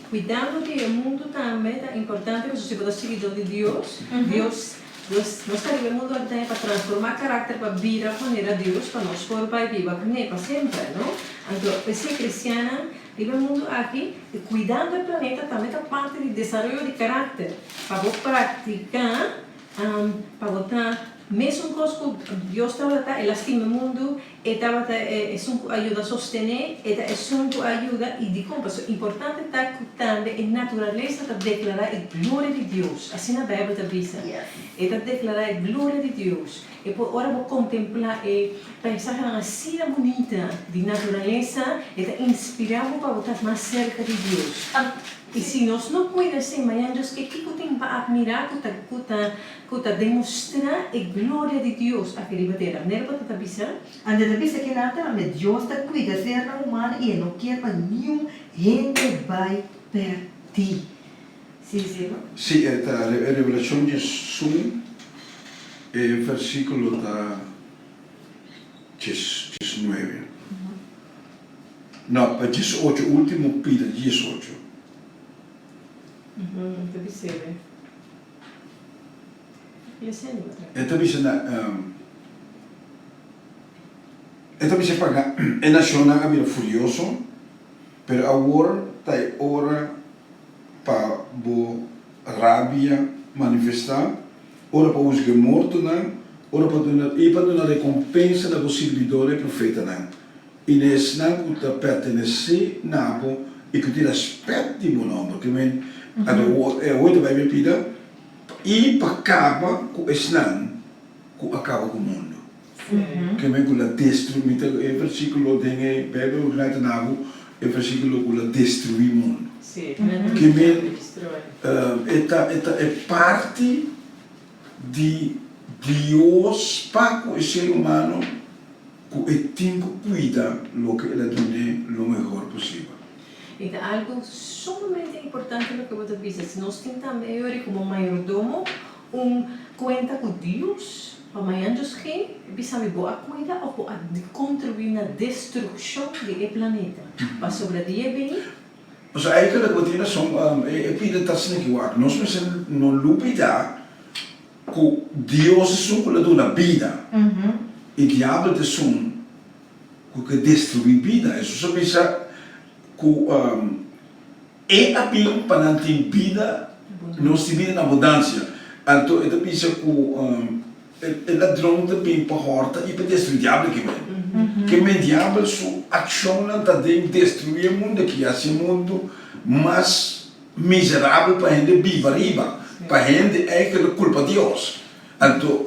Cuidando do mundo também é importante, porque se você é seguidor de Deus, Deus nós queremos o mundo para transformar o caráter, para virar a maneira de Deus, para nós for para viver para sempre, não? Então, para ser cristiana, viver o mundo aqui, cuidando do planeta também é parte do desenvolvimento de caráter, para você praticar, para botar mesmo que Deus está lastima o mundo, ajuda a sostener, ajuda e de compras. Importante está também a natureza de declarar a glória de Deus. Assim na Bíblia está vista. É declarar a glória de Deus. E por hora vou contemplar a paisagem assim bonita de natureza, é inspirar para botar mais cerca de Deus. E se nós não cuidamos assim, mas que tem para admirar, que demonstrar a glória de Deus aqui bater. Não é para pensar? Antes de pensar que nada, mas Deus está cuidando da ser humana e não quer para nenhum gente vai perder. Sim. Sim, a revelação de Jesus, versículo 19. Não, 18, último Pedro 18. Percebe? Esta vez Então você paga, é nacional a vida furioso, pero agora tá hora para bo rabia manifestar, hora para os que morto não, hora para dar recompensa da possibilidade profeta não. E nesse não que pertence nabo e que tem aspecto de meu nome, porque men é hoje vai me pedir e para acaba com esse não, que acaba com o mundo. Que men que la destruir, o versículo tem Bíblia que nabo é versículo que la destruir o mundo. Que men é parte de Deus para o ser humano que ele tem que cuidar do que ele dá o melhor possível. Então, algo sumamente importante no que você diz, nós temos também, como mayordomo, conta com Deus, para anjos que precisam boa cuida ou para contribuir na destruição do planeta, para sobreviver bem. Dus eigenlijk wat hier ik vind dat ze niet waar. Nós não lupida que Deus é só que dá vida. E diabo é só que destrui vida. Isso só pensa que é a bem para não ter vida, nós temos vida na abundância. Então eu penso que o ladrão também para horta e para destruir o diabo que vem. Que o diabo sua ação não está de destruir o mundo que é esse mundo mais miserável para a gente viver para a gente é que é culpa de Deus. Então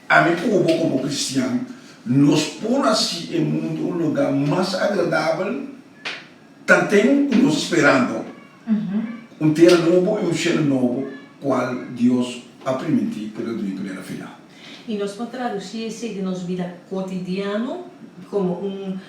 a mim como cristiano nós podemos assim o mundo um lugar mais agradável tanto que nós esperando terra novo e cheiro novo qual Deus a permitir que ele dure na final. E nós podemos traduzir isso de nossa vida cotidiana como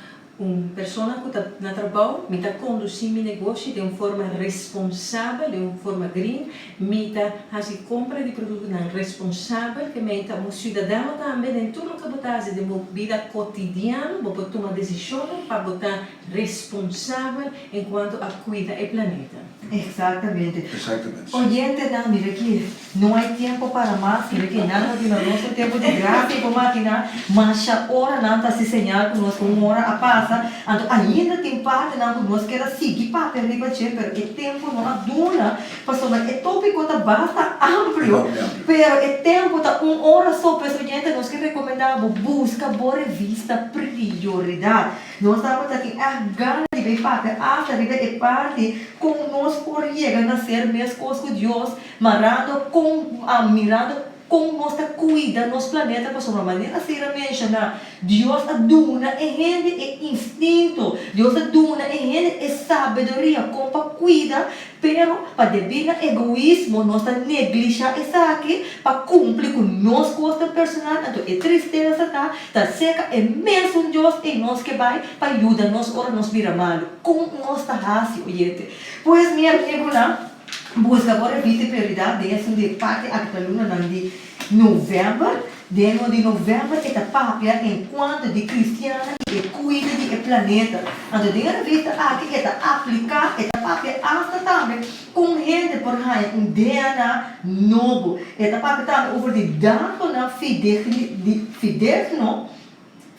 pessoa que está no trabalho, me está conduzindo meu negócio de uma forma responsável, de uma forma green, me está fazendo compra de produtos responsável, que me está um cidadão também em tudo que você faz de uma vida cotidiana, você tomar decisões para botar responsável enquanto a cuida do planeta. Exatamente. Exatamente. Oyente, não, mira aqui, não há tempo para mais, mira aqui, nada de nosso tempo de graça e máquina, mas a hora não está se señalar conosco, uma hora a passa, então ainda tem parte não conosco que era seguir para arriba, mas o tempo não aduna, pastor, é tópico está bastante amplo, pero o tempo está uma hora só, pessoal, oyente, nós que recomendamos, busca boa revista, prioridade, nós estamos aqui, a gana de ver parte, hasta de ver parte, como nós por llegar a ser mesmo com Deus, mirando com nossa cuida, nosso planeta, para uma maneira assim mencionar, Deus aduna em gente é instinto, Deus aduna em gente é sabedoria, como para cuida, pero para devido ao egoísmo, nós negligenciar isso aqui, para cumprir com nossa costa personal, então é tristeza, tá seca, é mesmo Deus em nós que vai, para ajudar nós, ora nós vira malo, com nossa raça, oyente. Pois, minha amiga, busca agora vista prioridade dessa de parte actual de novembro, de novembro é a papia enquanto de cristiana e cuida do planeta. Então, de vista aqui é aplicar a papia hasta também com gente por aí DNA novo. É a papia também over de dado na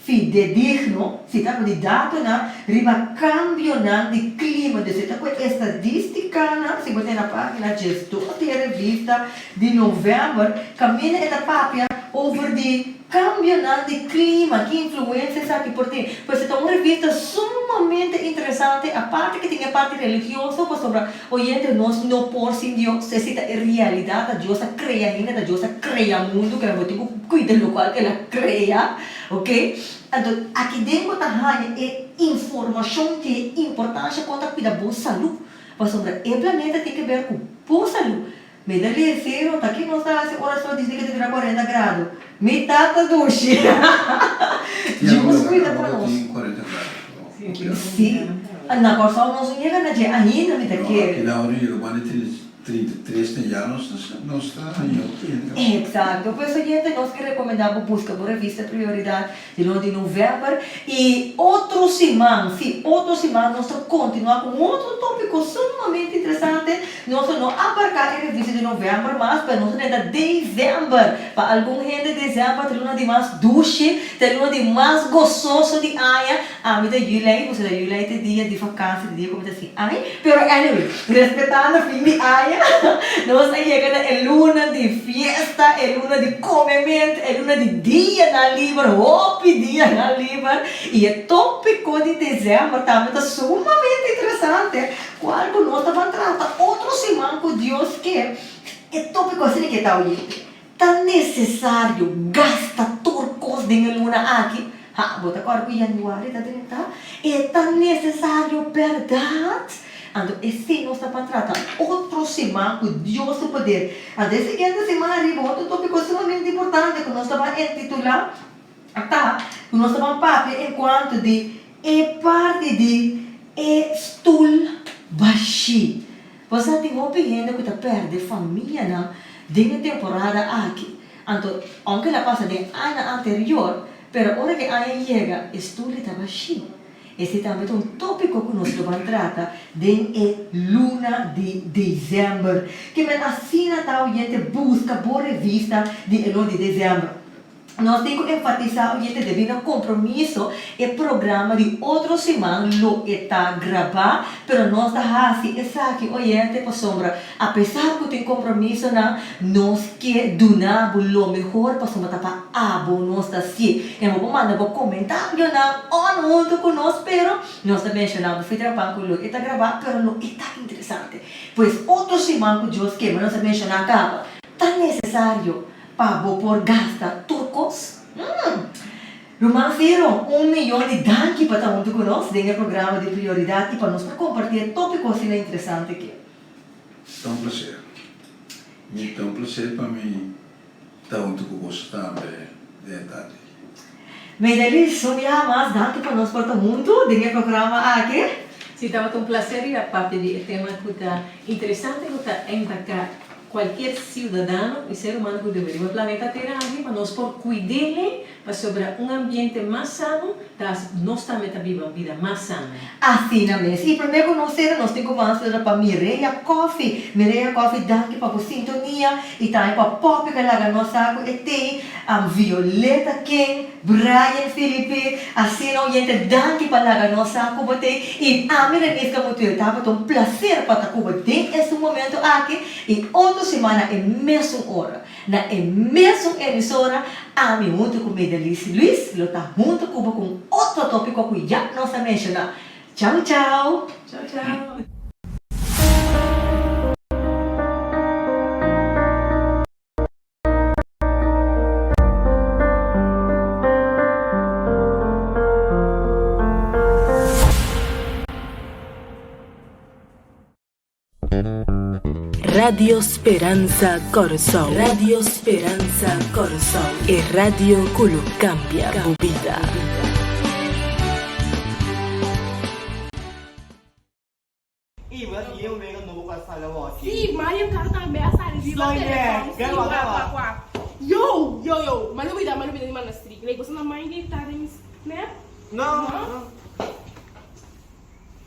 fidedigno, se está com dados na riba cambio de clima, se está com estadística, se você na página gestor de revista de novembro, caminha essa papia over de cambio de clima, que influências aqui por ti. Pois é uma revista sumamente interessante, a parte que tem a parte religiosa, pois sobre oyente nós não por sim Deus, se cita a realidade, Deus cria ainda, Deus cria o mundo, que ela tipo cuida do local que ela cria, ok? Então, aqui dentro da área é informação que é importante quando cuida da boa saúde, pois sobre o planeta tem que ver com boa saúde. Medalha zero, tá aqui nós estamos agora só dizendo que tem 40 graus. Metade do duche. Deus cuida para nós. 40 graus. Sim. Na Corsal nós não chega na dia ainda me daqui. Aqui na orilla, quando tem 33 anos não está em Exato, por isso gente nós que recomendamos buscar por revista Prioridade de novembro e outro semana nós continuar com outro tópico sumamente interessante. Nós não abarcar a revista de novembro, mas para nós ainda dezembro, para algum gente dezembro tem uma de mais doce, tem uma de mais gostoso de aia. A mim da Julei, você da Julei tem dia de vacância, de dia como assim, ai, pero anyway, respeitando o fim de aia. Nós chegamos a luna de fiesta, a luna de comimento, a luna de dia na livre, hope dia na livre. E o tópico de dezembro também está sumamente interessante. Qual que nós estamos tratando? Outro semana com Deus que é tópico assim que está olhando. Está necessário gastar turcos de luna aqui. Bota agora com januário, tá? É tão necessário, verdade? Então, esse nós estamos tratando outro semana com Deus do poder. A seguinte semana arriba outro tópico extremamente importante que nós estamos intitulando, tá? Que nós estamos falando enquanto de parte de estul baixi. Você tem uma gente que está perde família na dentro temporada aqui. Então, aunque ela passa de ano anterior, pero hora que ano chega, estul está baixi. Esse também é um tópico que nós vamos tratar de luna de dezembro. Que assim a gente busca boa revista de luna de dezembro. Nós temos que enfatizar o gente devido ao compromisso e programa de outra semana lo está gravar, pero nós está assim, essa aqui o gente por sombra, apesar que tem compromisso na nós que donamos lo melhor para sombra para abo nós está assim, e vamos mandar um comentário na on junto com nós, pero nós também mencionamos fita para lo está gravar, pero lo está interessante, pois outra semana que Deus quer, nós mencionar acaba, tá necessário para por gastar turcos. Romancero, 1 milhão de danke para estar junto conosco nesse programa de prioridade e para nós compartilhar tópicos assim interessantes aqui. É um prazer. É um prazer para mim estar junto com você também, de verdade. Medelis, um dia mais danke para nós por estar junto nesse programa aqui. Sim, estava um prazer e a parte de tema que está interessante, que está embarcar qualquer cidadão e ser humano que deveria o planeta Terra para nós por cuidar para sobre ambiente mais sano, nós também vivemos uma vida mais sana. Assim mesmo. E primeiro nós temos que começar para Mireia Coffee. Mireia Coffee, danke para a sintonia e também para a pop que lá nossa e tem Violeta King, Brian Felipe, assim a gente danke para lá nossa cuba e a minha nesse muito estava um prazer para cuba esse momento aqui e outra semana é mesma hora. Na mesma emissora, a mim junto com Medelis Luiz, ele está junto com outro tópico que já nós mencionamos. Tchau, tchau! Tchau, tchau! Radio Speranza Corazón. Radio Speranza Corazón. Es radio que lo cambia tu vida. Sì, ma io carta me a stare di Yo, ma lui di manastri. Lei cosa non mai di stare in snap? No.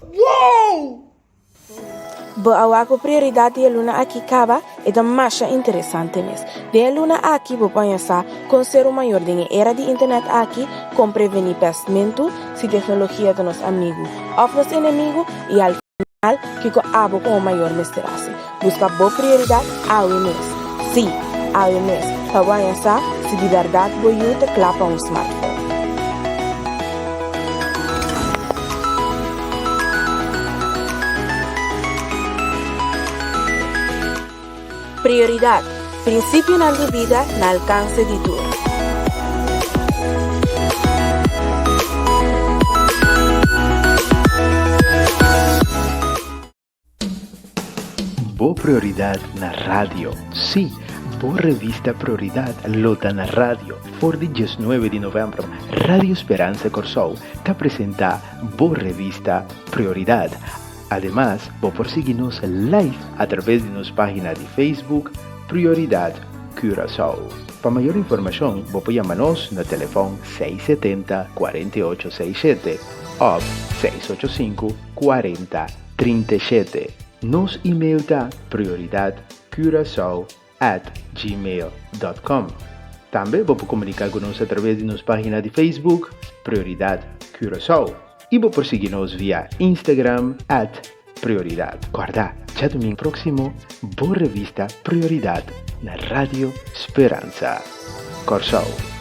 Wow! Boa a prioridade de luna aqui cava é da mais interessante mesmo. De luna aqui vou pensar com ser o maior de era de internet aqui com prevenir pestimento se tecnologia de nos amigos ou nos inimigos e ao final que com abo com o maior misterase. Busca boa prioridade ao mês. Sim, ao mês. Para pensar se de verdade vou te clapa smartphone. Prioridade, princípio na vida na alcance de tudo. Boa prioridade na rádio. Sim, boa revista Prioridade lota na rádio. For de 19 de novembro, Radio Speranza Corsou que apresenta boa revista Prioridade. Además, por seguirnos live a través de nuestra página de Facebook Prioridad Curaçao. Para mayor información, puede llamarnos en el teléfono 670-4867 o 685-4037. Nos email da prioridadcuraçao@gmail.com. Também puede comunicar con nosotros a través de nuestra página de Facebook Prioridad Curaçao. Y puede seguirnos vía Instagram @prioridad. Guarda, ya domingo próximo, por revista Prioridad na Radio Esperança. Curaçao.